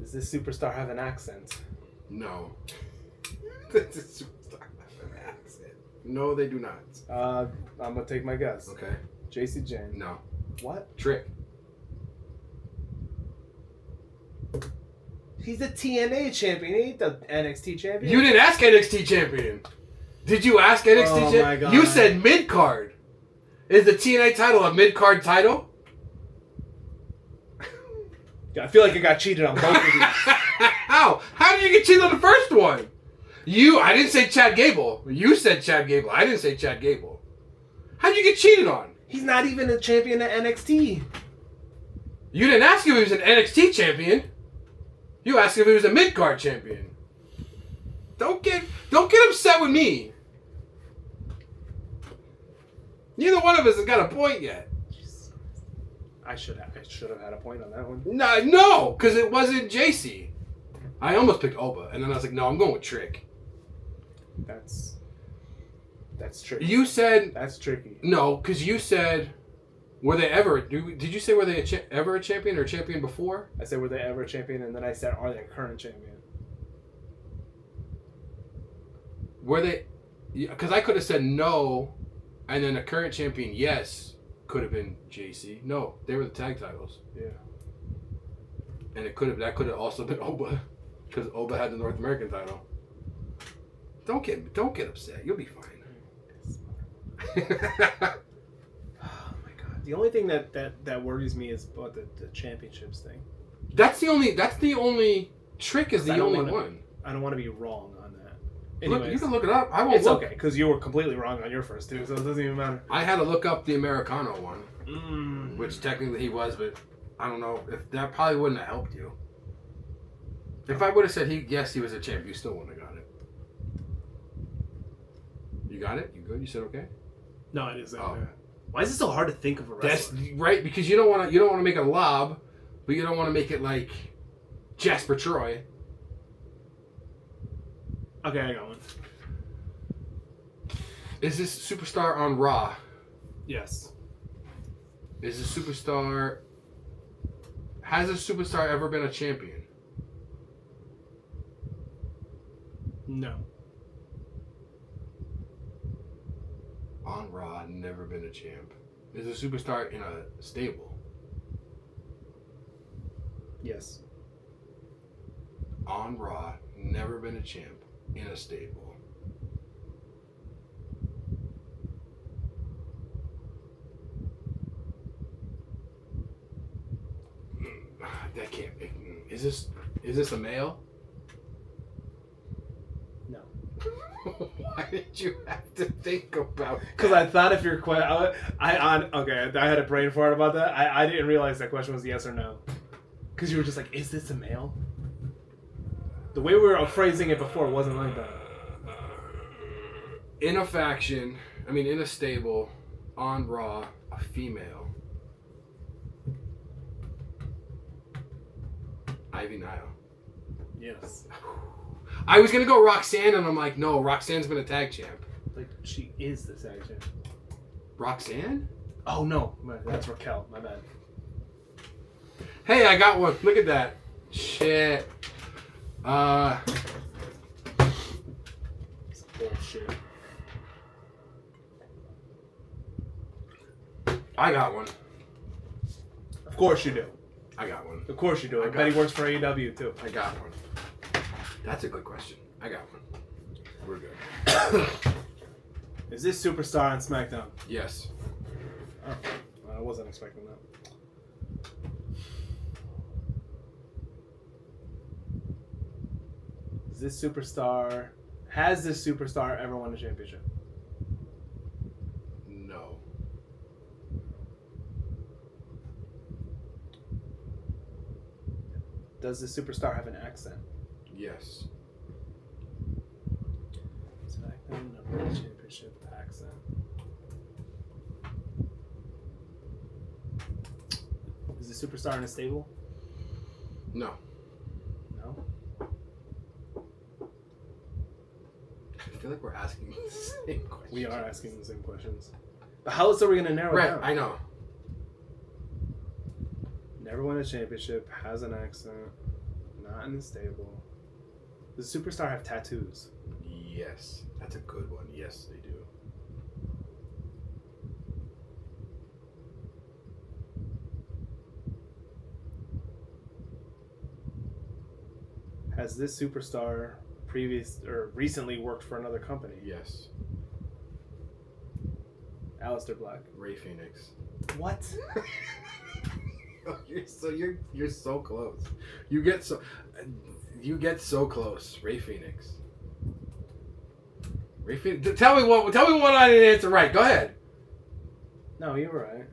Does this superstar have an accent? No. Does this superstar have an accent? No, they do not. I'm going to take my guess. Okay. JC Jane. No. What? Trick. He's the TNA champion. He ain't the NXT champion. You didn't ask NXT champion. Did you ask NXT champion? My God. You said mid-card. Is the TNA title a mid-card title? I feel like I got cheated on both of these. How? How did you get cheated on the first one? I didn't say Chad Gable. You said Chad Gable. I didn't say Chad Gable. How'd you get cheated on? He's not even a champion at NXT. You didn't ask if he was an NXT champion. You asked if he was a mid-card champion. Don't get upset with me. Neither one of us has got a point yet. I should have had a point on that one. No, because it wasn't JC. I almost picked Oba, and then I was like, no, I'm going with Trick. That's tricky. You said That's tricky. no, because you said, were they ever? Did you say were they ever a champion or a champion before? I said, were they ever a champion? And then I said, are they a current champion? Were they? Because I could have said no, and then a current champion, yes, could have been JC. No, they were the tag titles. Yeah. And that could have also been Oba, because Oba had the North American title. Don't get upset. You'll be fine. Oh my God. The only thing that worries me is about the championships thing. That's the only Trick is the only one. I don't want to be wrong on that. Look, Anyways, you can look it up. I won't it's look. okay, because you were completely wrong on your first two, so it doesn't even matter. I had to look up the Americano one, which technically he was, but I don't know if that probably wouldn't have helped you. If I would have said he was a champ, you still wouldn't have got it. You got it? You good? You said okay? No, it isn't. Oh. Why is it so hard to think of a wrestler? That's right, because you don't want to make a lob, but you don't want to make it like Jasper Troy. Okay, I got one. Is this superstar on Raw? Yes. Has a superstar ever been a champion? No. On Raw, never been a champ. Is a superstar in a stable? Yes. On Raw, never been a champ in a stable. That can't be. Is this a male? No. Why did you have to think about that? Because I thought if your question, I had a brain fart about that. I didn't realize that question was yes or no. Because you were just like, is this a male? The way we were phrasing it before wasn't like that. In a faction, in a stable, on Raw, a female. Ivy Nile. Yes. I was going to go Roxanne, and I'm like, no, Roxanne's been a tag champ. Like, she is the tag champ. Roxanne? Oh, no. That's Raquel. My bad. Hey, I got one. Look at that. Shit. It's bullshit. I got one. Of course you do. I got one. Of course you do. I bet he works for AEW, too. I got one. That's a good question. I got one. We're good. Is this superstar on SmackDown? Yes. Oh, I wasn't expecting that. Has this superstar ever won a championship? Does the superstar have an accent? Yes. SmackDown number one championship accent. Is the superstar in a stable? No. No. I feel like we're asking the same questions. We are asking the same questions. But how else are we going to narrow it down? Right, I know. Never won a championship, has an accent, not in the stable. Does the superstar have tattoos? Yes. That's a good one. Yes, they do. Has this superstar recently worked for another company? Yes. Aleister Black. Ray Phoenix. What? You're so close. You get so close. Ray Phoenix. Ray Phoenix. Tell me what I didn't answer right. Go ahead. No, you were right.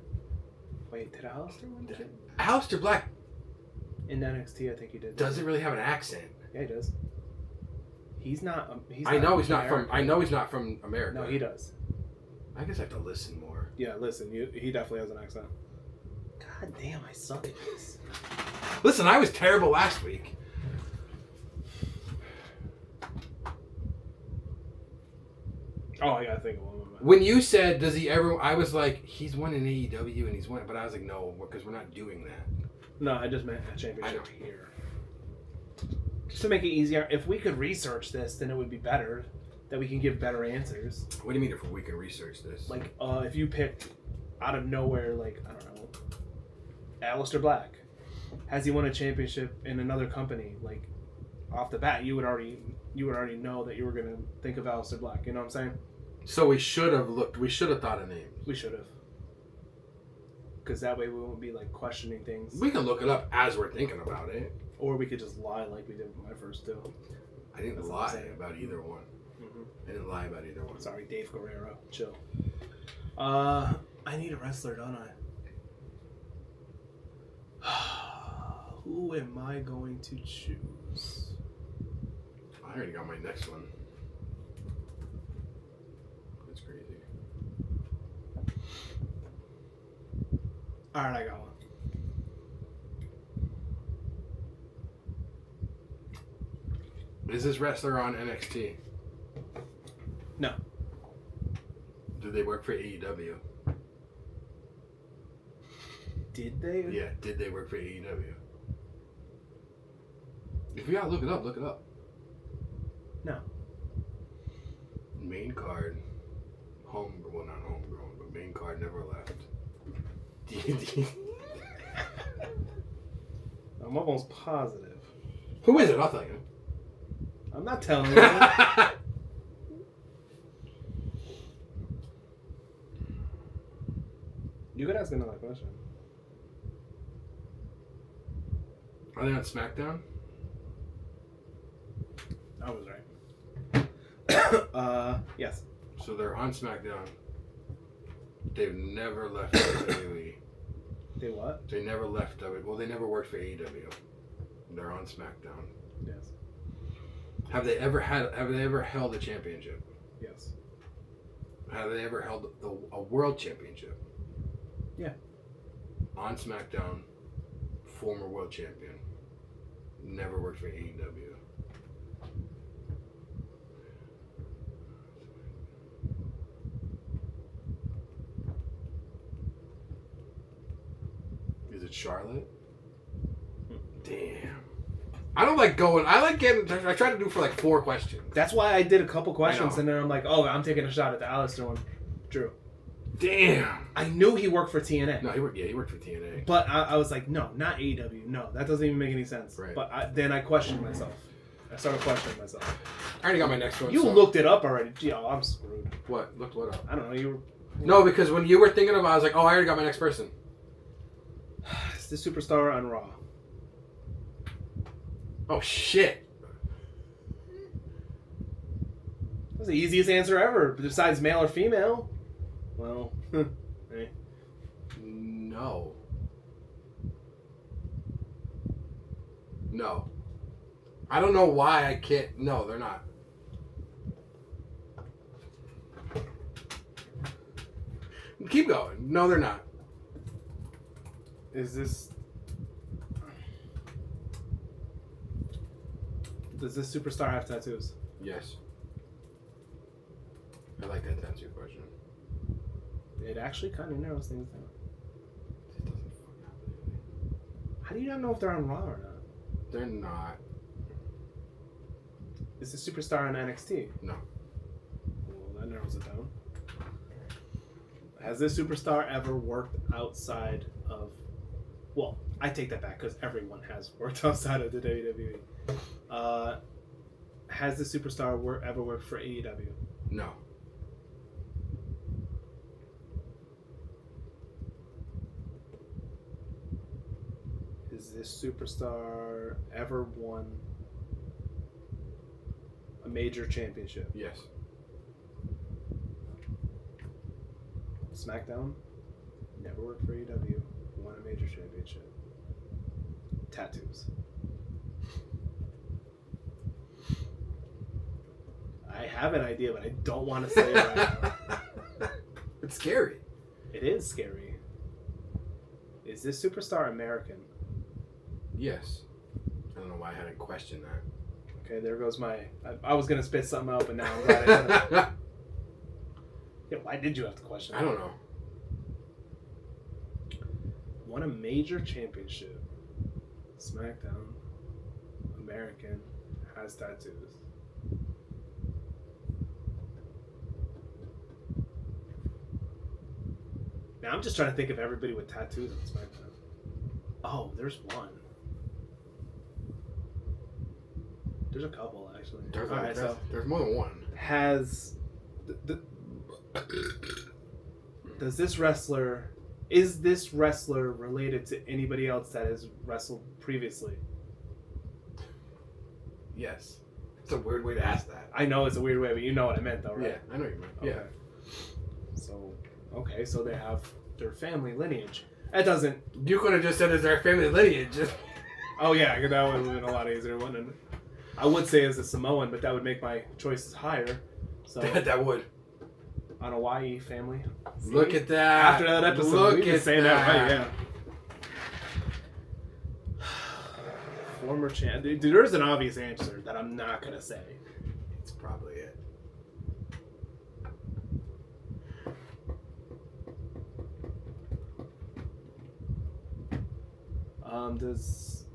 Wait, did Aleister win? Aleister Black In NXT, I think he did. doesn't really have an accent. Yeah, he does. He's not. I know he's not from America. No, he does. I guess I have to listen more. Yeah, listen. He definitely has an accent. God damn, I suck at this. Listen, I was terrible last week. Oh, I gotta think of one more. When you said, does he ever... I was like, he's won in AEW and he's won... But I was like, no, because we're not doing that. No, I just meant a championship here. Just to make it easier, if we could research this, then it would be better. That we can give better answers. What do you mean if we can research this? Like, if you picked out of nowhere, like, I don't know, Aleister Black. Has he won a championship in another company? Like, off the bat, you would already know that you were gonna think of Aleister Black. You know what I'm saying? So we should have thought of names. We should have. Because that way we won't be, like, questioning things. We can look it up as we're thinking about it. Or we could just lie like we did with my first two. I didn't lie about either one. Mm-hmm. I didn't lie about either one. Sorry, Dave Guerrero. Chill. I need a wrestler, don't I? Who am I going to choose? I already got my next one. That's crazy. Alright, I got one. Is this wrestler on NXT? No. Do they work for AEW? Did they? Yeah, did they work for AEW? If you gotta look it up. No. Main card. Not homegrown, but main card never left. I'm almost positive. Who is it? I'll tell you. I'm not telling you. You could ask another question. Are they on SmackDown? I was right. Yes. So they're on SmackDown. They've never left WWE. They what? They never left WWE. Well, they never worked for AEW. They're on SmackDown. Yes. Have they ever held a championship? Yes. Have they ever held a world championship? Yeah. On SmackDown, former world champion. Never worked for AEW. Is it Charlotte? Damn. I don't like going. I try to do for like 4 questions. That's why I did a couple questions and then I'm like, oh, I'm taking a shot at the Aleister one. Drew. Damn. I knew he worked for TNA. No, he worked for TNA. But I was like, no, not AEW. No, that doesn't even make any sense. Right. But then I questioned myself. I started questioning myself. I already got my next one. You looked it up already. Gee, oh, I'm screwed. What? Looked what up? I don't know. You were... No, because when you were thinking of it, I was like, oh, I already got my next person. It's the superstar on Raw. Oh, shit. That's the easiest answer ever, besides male or female. Well, hey. No. No. I don't know why I can't. No, they're not. Keep going. No, they're not. Is this... Does this superstar have tattoos? Yes. I like that tattoo question. It actually kind of narrows things down. It doesn't fucking happen. How do you not know if they're on Raw or not? They're not. Is the superstar on NXT? No. Well, that narrows it down. Has this superstar ever worked outside of... Well, I take that back because everyone has worked outside of the WWE. Has the superstar ever worked for AEW? No. Has this superstar ever won a major championship? Yes. SmackDown? Never worked for AEW. Won a major championship. Tattoos. I have an idea, but I don't want to say it right now. It's scary. It is scary. Is this superstar American? Yes. I don't know why I had to question that. Okay, there goes my... I was going to spit something out, but now I'm glad I didn't. Yeah, why did you have to question that? I don't know. Won a major championship. SmackDown. American. Has tattoos. Now I'm just trying to think of everybody with tattoos on SmackDown. Oh, there's one. There's a couple, actually. There's more than one. Has... Does this wrestler... Is this wrestler related to anybody else that has wrestled previously? Yes. It's a weird way to ask that. I know it's a weird way, but you know what I meant, though, right? Yeah, I know what you meant. Okay. Yeah. So they have their family lineage. That doesn't... You could have just said it's our family lineage. Oh, yeah, that would have been a lot easier, wouldn't it? I would say as a Samoan, but that would make my choices higher. So That would. On a YE family. See? Look at that. After that episode, we can say that right, yeah. Former champ. Dude, there's an obvious answer that I'm not going to say. It's probably it. Does...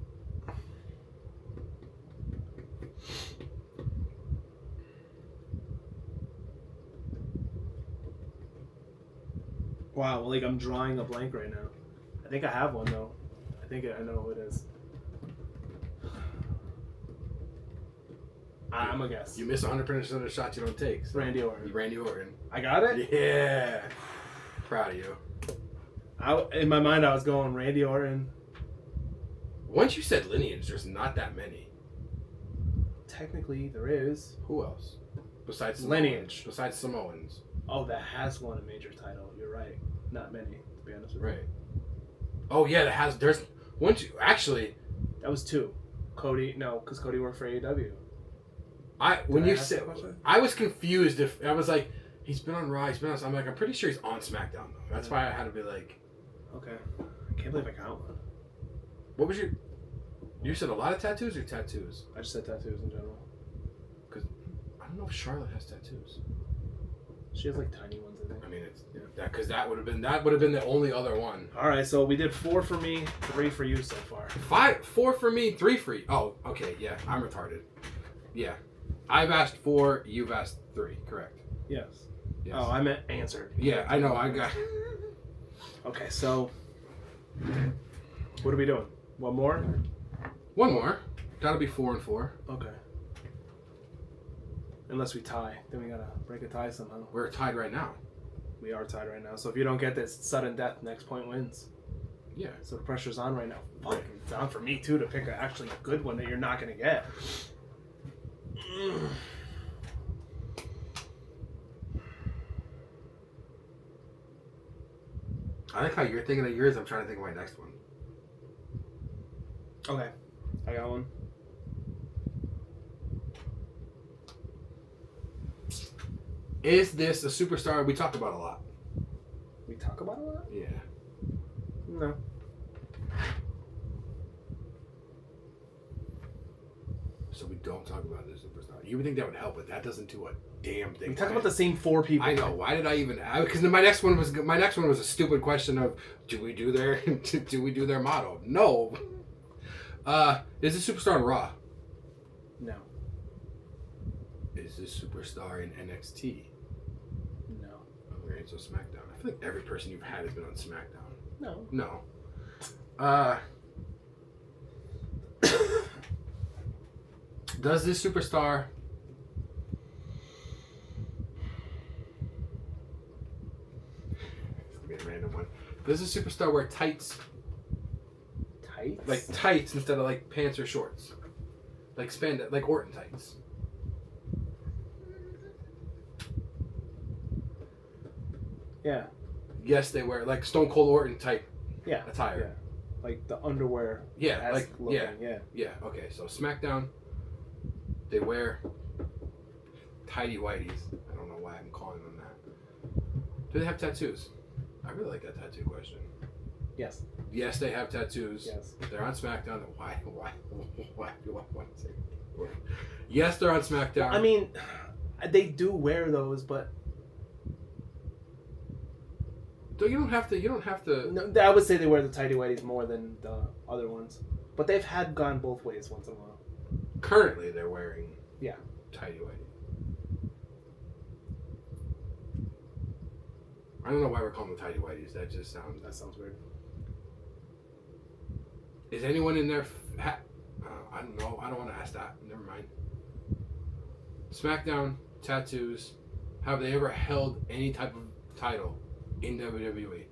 Wow, like I'm drawing a blank right now. I think I have one though. I know who it is. I'm a guess. You miss 100% of the shots you don't take. So. Randy Orton. Randy Orton. I got it? Yeah. Proud of you. In my mind, I was going Randy Orton. Once you said lineage, there's not that many. Technically, there is. Who else? Besides Samoans? Lineage. Besides Samoans. Oh, that has won a major title. You're right. Not many, to be honest with you. Right. Oh, yeah, there's... Once you... Actually... That was two. Cody... No, because Cody worked for AEW. When you said... I was confused if... I was like, he's been on Raw, he's been on... I'm like, I'm pretty sure he's on SmackDown, though. That's why I had to be like... Okay. I can't believe I got one. What was your... You said a lot of tattoos or tattoos? I just said tattoos in general. Because I don't know if Charlotte has tattoos. She has like tiny ones, I think. I mean, it's because that would have been the only other one. All right, so we did 4 for me, 3 for you so far. 4 for me, 3 for you. Oh, okay, yeah, I'm retarded. Yeah, I've asked 4, you've asked 3. Correct. Yes. Yes. Oh, I meant answered. Yeah, I know. I got. Okay, so what are we doing? One more? One more. Gotta be 4 and 4. Okay. Unless we tie, then we gotta break a tie somehow. We're tied right now. We are tied right now. So if you don't get this sudden death, next point wins. Yeah. So the pressure's on right now. Fuck, it's on for me too to pick a actually good one that you're not gonna get. I like how you're thinking of yours. I'm trying to think of my next one. Okay. I got one. Is this a superstar we talk about a lot? We talk about it a lot? Yeah. No. So we don't talk about this superstar. You would think that would help, but that doesn't do a damn thing. We talk about the same 4 people. I know. Why did I even? Because my next one was a stupid question of do we do their motto? No. Is this superstar in Raw? No. Is this superstar in NXT? No. Okay, so SmackDown. I feel like every person you've had has been on SmackDown. No. No. Does this superstar? This could be a random one. Does this superstar wear tights? Tights? Like tights instead of like pants or shorts? Like spandex, like Orton tights. Yeah. Yes, they wear like Stone Cold Orton type Yeah. attire. Yeah. Like the underwear. Yeah, like looking. Yeah. Yeah, okay. So SmackDown, they wear tighty whities. I don't know why I'm calling them that. Do they have tattoos? I really like that tattoo question. Yes. Yes, they have tattoos. Yes. They're on SmackDown. Why do I want to say? Yes, they're on SmackDown. I mean, they do wear those, but you don't have to. no, I would say they wear the tighty whities more than the other ones. But they've had gone both ways once in a while. Currently, they're wearing Yeah. tighty whities. I don't know why we're calling them tighty whities. That sounds weird. Is anyone in there? I don't know. I don't want to ask that. Never mind. SmackDown, tattoos. Have they ever held any type of title in WWE?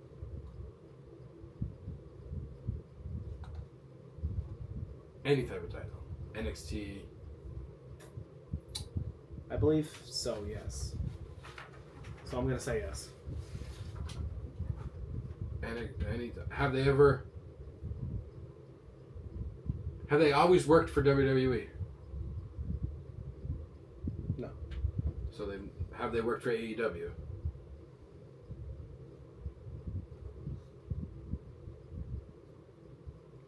Any type of title. NXT. I believe so, yes. So I'm going to say yes. Have they always worked for WWE? No. So have they worked for AEW?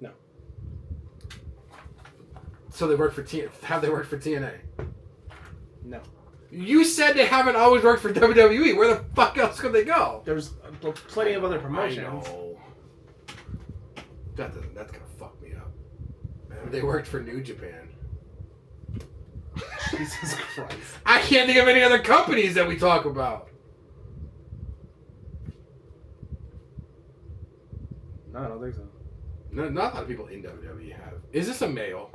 No. So they worked for have they worked for TNA? No. You said they haven't always worked for WWE. Where the fuck else could they go? There's plenty of other promotions. I know. That's gonna fuck me up. They worked for New Japan. Jesus Christ. I can't think of any other companies that we talk about. No, I don't think so. No, not a lot of people in WWE have. Is this a male?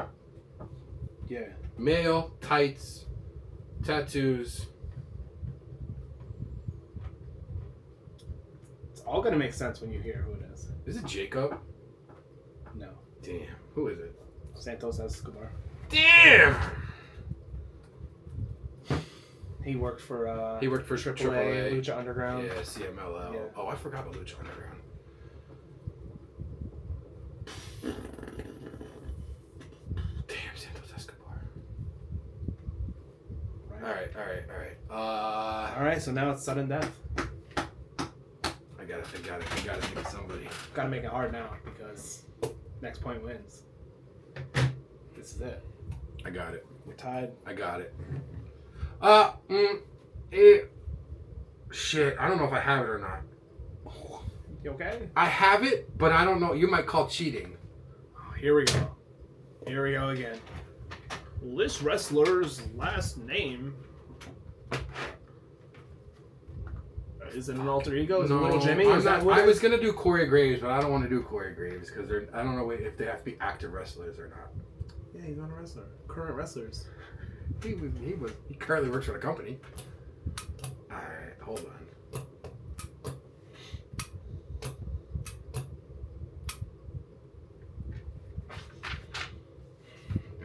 Yeah. Male, tights, tattoos. It's all going to make sense when you hear who it is. Is it Jacob? No. Damn. Who is it? Santos Escobar. Damn! He worked for AAA. Lucha Underground. Yeah, CMLL. Yeah. Oh, I forgot about Lucha Underground. Damn, Santos Escobar. Right. Alright. Alright, so now it's sudden death. I gotta think of somebody. Gotta make it hard now because next point wins. This is it. I got it. We're tied. I got it. Shit, I don't know if I have it or not. You okay? I have it, but I don't know. You might call cheating. Oh, here we go. Here we go again. This wrestler's last name. Is it an alter ego? Is it Little Jimmy? I was gonna do Corey Graves, but I don't want to do Corey Graves because I don't know if they have to be active wrestlers or not. Yeah, he's not a wrestler. Current wrestlers. He currently works for the company. Alright, hold on.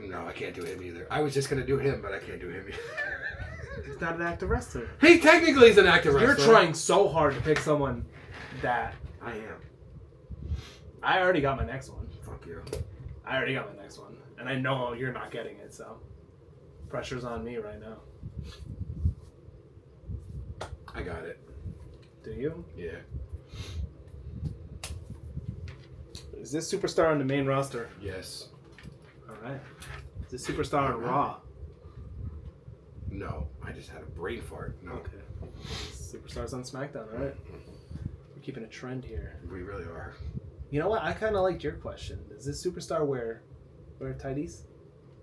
No, I can't do him either. I was just gonna do him, but I can't do him either. He's not an active wrestler. He technically is an active wrestler. You're trying so hard to pick someone that I am. I already got my next one. Fuck you. I already got my next one, and I know you're not getting it, so pressure's on me right now. I got it. Do you? Yeah. Is this superstar on the main roster? Yes. All right. Is this superstar on Raw? No. I just had a brain fart. No. Okay. Superstars on SmackDown, all right? We're keeping a trend here. We really are. You know what? I kind of liked your question. Does this superstar wear tighties?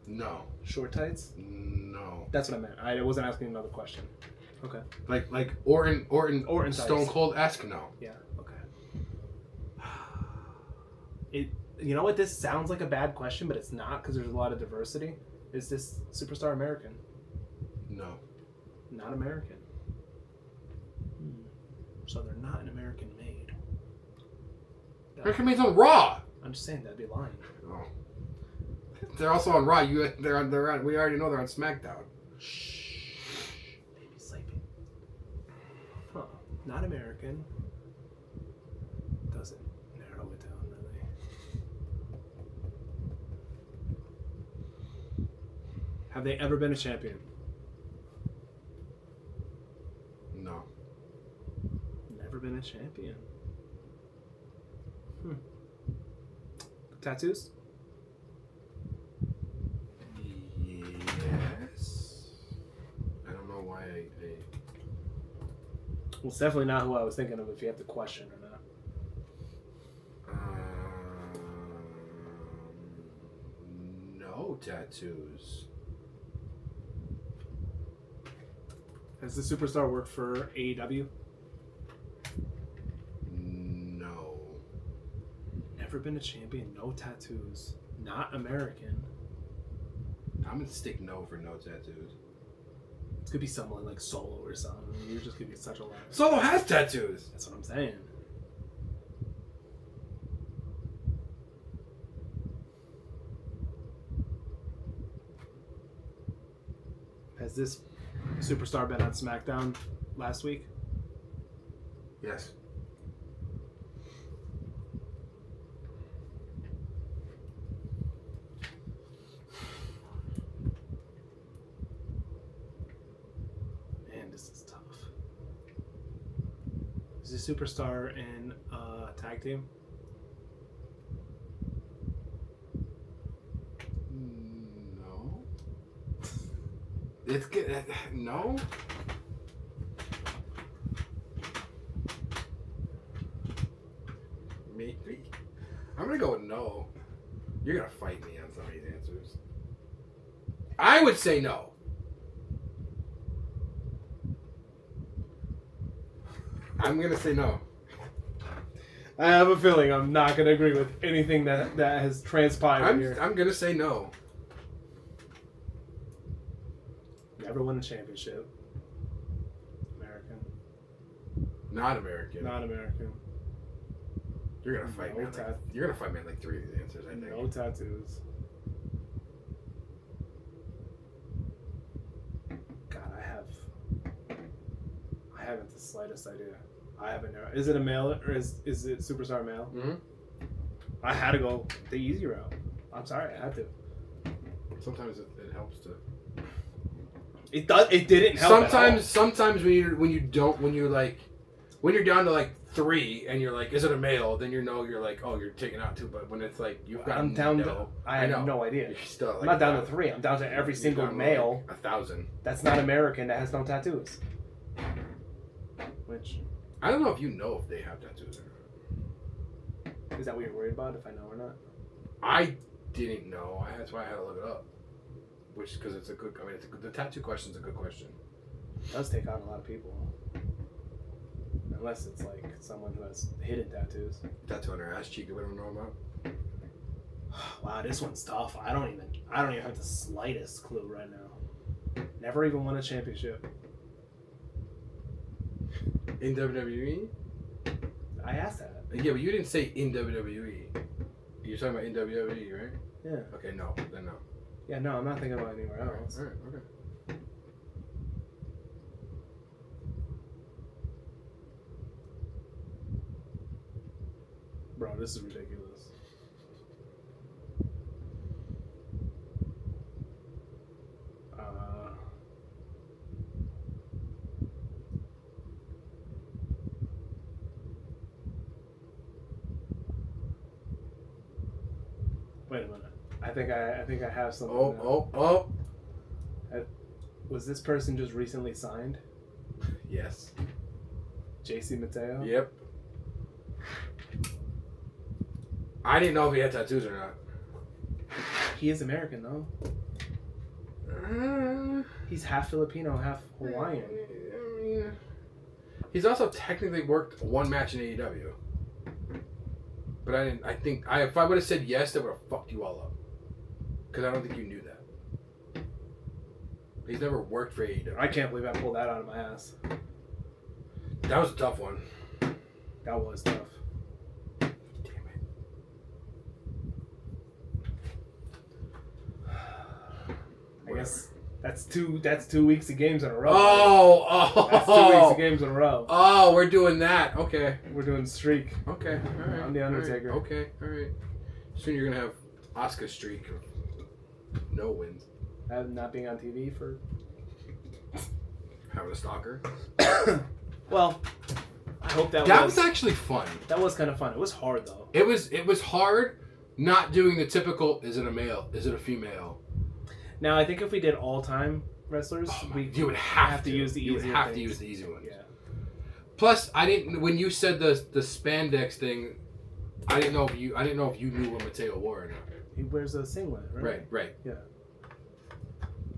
No. Short tights? No. That's what I meant. I wasn't asking another question. Okay. Like Orton Stone tights. Cold-esque? No. Yeah. Okay. You know what? This sounds like a bad question, but it's not because there's a lot of diversity. Is this superstar American? No. Not American. So they're not an American made. American Made's on Raw. I'm just saying that'd be lying. Oh. They're also on Raw. They're on. We already know they're on SmackDown. Shh. Baby's sleeping. Huh. Not American. Doesn't narrow it down really. Have they ever been a champion? No. Never been a champion. Tattoos? Yes. I don't know why I Well, it's definitely not who I was thinking of if you have the question or not. No tattoos. Has the superstar worked for AEW? No. Never been a champion, no tattoos. Not American. I'm gonna stick no for no tattoos. It's gonna be someone like Solo or something. You're just gonna be such a liar. Solo has tattoos. That's what I'm saying. Has this superstar been on SmackDown last week? Yes. Man, this is tough. Is this superstar in a tag team? No. It's good. No. Maybe. I'm gonna go with no. You're gonna fight me on some of these answers. I would say no. I'm gonna say no. I have a feeling I'm not going to agree with anything that has transpired here. I'm gonna say no. Never won a championship. American. Not American. Not American. You're gonna fight me. No You're gonna fight me on like 3 of these answers. I think. No tattoos. God, I haven't the slightest idea. I haven't. Is it a male or is it superstar male? Mm-hmm. I had to go the easy route. I'm sorry, I had to. Sometimes it helps to. It does. It didn't help. Sometimes when you're down to like 3 and you're like, is it a male? Then you're like, oh, you're taking out 2. But when it's like you've got, I'm down no, to. I have no idea. You're still, like, I'm not down to 3. I'm down to every single male. Like 1,000. That's not American. That has no tattoos. Which. I don't know if you know if they have tattoos or not. Is that what you're worried about? If I know or not? I didn't know. That's why I had to look it up. Which, because it's a good. I mean, the tattoo question's a good question. It does take on a lot of people. Unless it's like someone who has hidden tattoos. Tattoo on her ass cheek that we don't know about. Wow, this one's tough. I don't even have the slightest clue right now. Never even won a championship. In WWE? I asked that. Yeah, but you didn't say in WWE. You're talking about in WWE, right? Yeah. Okay, no. Then no. Yeah, no, I'm not thinking about anywhere else. Alright, okay. Bro, this is ridiculous. Wait a minute. I think I have something. Oh. Was this person just recently signed? Yes. JC Mateo? Yep. I didn't know if he had tattoos or not. He is American, though. He's half Filipino, half Hawaiian. He's also technically worked one match in AEW. But if I would have said yes, that would have fucked you all up. Because I don't think you knew that. He's never worked for AEW. I can't believe I pulled that out of my ass. That was a tough one. That was tough. Damn it. I guess that's 2 weeks of games in a row. Oh. That's 2 weeks of games in a row. Oh, we're doing that. Okay. We're doing streak. Okay. All right. I'm the Undertaker. All right. Soon you're gonna have Asuka streak of no wins. Not being on TV for Having a stalker. Well, I hope that was actually fun. That was kind of fun. It was hard though. It was hard not doing the typical, is it a male? Is it a female? Now I think if we did all time wrestlers, you would have to use the easy. You would have to use the easy ones. Yeah. Plus, when you said the spandex thing, I didn't know if you knew what Mateo wore or not. He wears a singlet, right? Right. Yeah.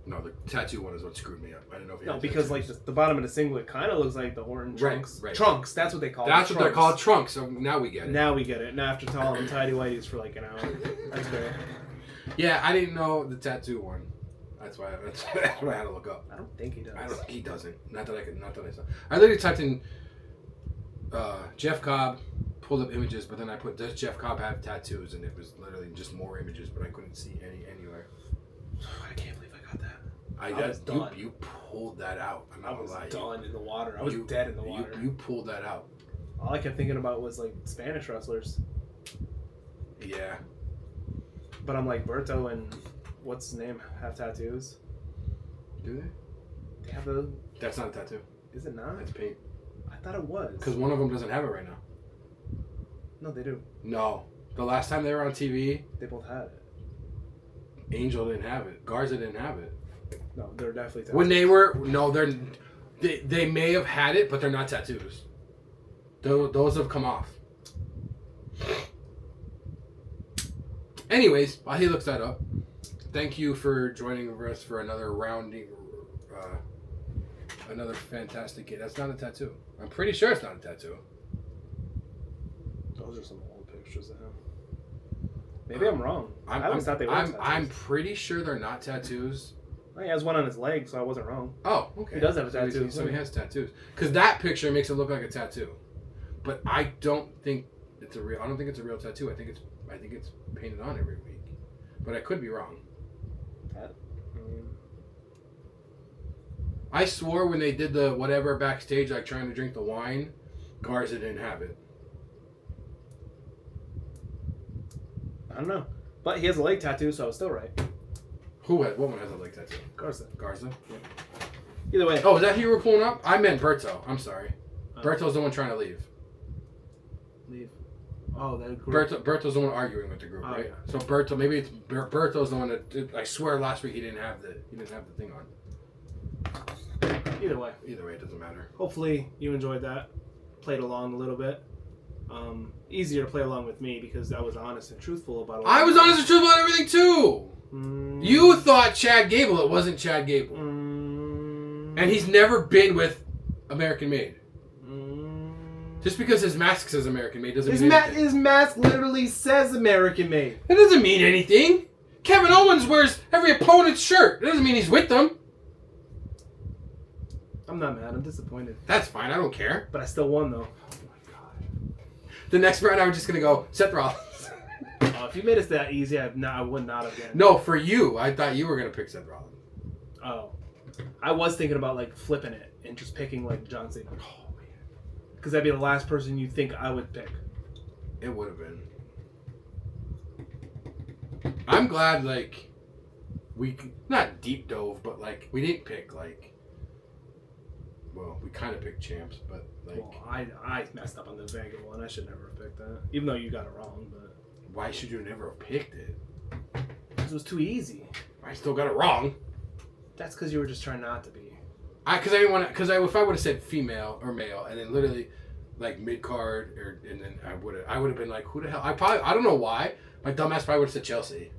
No, the tattoo one is what screwed me up. I didn't know if he had because tattoos. like the bottom of the singlet kind of looks like the Orton trunks. Right. Trunks, that's what they call it. That's what they're called, trunks. So now we get it. Now we get it. Now after telling them tidy whities for like an hour. That's fair. Yeah, I didn't know the tattoo one. That's what I had to look up. I don't think he does. I don't think he doesn't. Not that I saw. I literally typed in Jeff Cobb, pulled up images, but then I put, does Jeff Cobb have tattoos? And it was literally just more images, but I couldn't see anywhere. I can't believe I got that. I was done. You pulled that out. I'm not gonna lie. Done in the water. I was dead in the water. You pulled that out. All I kept thinking about was like Spanish wrestlers. Yeah. But I'm like, Berto and what's his name have tattoos. Do they? They have a... That's not a tattoo. Is it not? That's paint. I thought it was. Because one of them doesn't have it right now. No, they do. No. The last time they were on TV... They both had it. Angel didn't have it. Garza didn't have it. No, they're definitely tattoos. When they were... No, they may have had it, but they're not tattoos. Those have come off. Anyways, while he looks that up, thank you for joining us for another rounding... another fantastic game. That's not a tattoo. I'm pretty sure it's not a tattoo. Those are some old pictures of him. Maybe I'm wrong. I always thought they were tattoos. I'm pretty sure they're not tattoos. He has one on his leg, so I wasn't wrong. Oh, okay. He does have a tattoo. So he has tattoos. Because that picture makes it look like a tattoo. But I don't think it's a real... I don't think it's a real tattoo. I think it's painted on every week. But I could be wrong. I swore when they did the whatever backstage, like trying to drink the wine, Garza didn't have it. I don't know. But he has a leg tattoo, so I was still right. What one has a leg tattoo? Garza. Yeah. Either way. Oh, is that who you were pulling up? I meant Berto. I'm sorry. Berto's the one trying to leave. Leave. Oh, that group. Berto's the one arguing with the group, right? Yeah. So Berto, maybe it's Berto's the one that I swear last week he didn't have the thing on. Either way, it doesn't matter. Hopefully you enjoyed that. Played along a little bit. Easier to play along with me because I was honest and truthful about it. I was honest and truthful about everything too. You thought Chad Gable. It wasn't Chad Gable. And he's never been with American Made. Just because his mask says American Made doesn't mean anything. His mask literally says American Made. It doesn't mean anything. Kevin Owens wears every opponent's shirt. It doesn't mean he's with them. I'm not mad. I'm disappointed. That's fine. I don't care. But I still won, though. Oh my god. The next round, I'm just going to go Seth Rollins. If you made it that easy, I would not have done it. No, for you. I thought you were going to pick Seth Rollins. Oh. I was thinking about, like, flipping it and just picking, like, John Cena. Oh, man. Because that'd be the last person you think I would pick. It would have been. I'm glad, like, we not deep dove, but, like, we didn't pick, like, well, we kind of picked champs, but, like... Well, I messed up on the Vega one. I should never have picked that. Even though you got it wrong, but... Why should you never have picked it? it was too easy. I still got it wrong. That's because you were just trying not to be. Because I didn't want to. Because if I would have said female or male, and then literally like mid card, and then I would have been like, who the hell? I don't know why. My dumbass probably would have said Chelsea.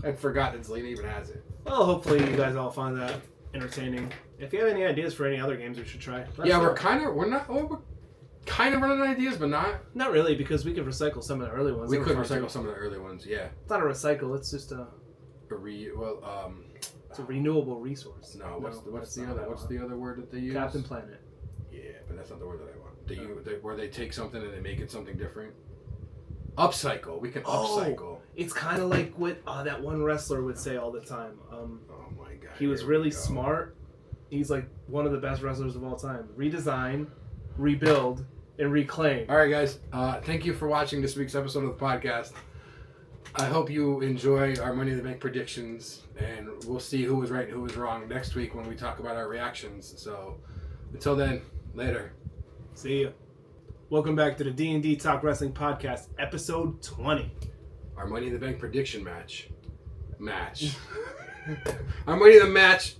I'd forgotten Zelina even has it. Well, hopefully you guys all find that entertaining. If you have any ideas for any other games we should try, we're kind of running out of ideas, but not really, because we could recycle some of the early ones. We could recycle some of the early ones. Yeah. It's not a recycle. It's just it's a renewable resource. No, what's the other word that they use? Captain Planet. Yeah, but that's not the word that I want. Where they take something and they make it something different. Upcycle. We can upcycle. It's kind of like what that one wrestler would say all the time. Oh my god. He was really smart. He's like one of the best wrestlers of all time. Redesign, rebuild, and reclaim. All right, guys. Thank you for watching this week's episode of the podcast. I hope you enjoy our Money in the Bank predictions, and we'll see who was right and who was wrong next week when we talk about our reactions. So, until then, later. See ya. Welcome back to the D&D Talk Wrestling Podcast, episode 20. Our Money in the Bank prediction match. Our Money in the Match.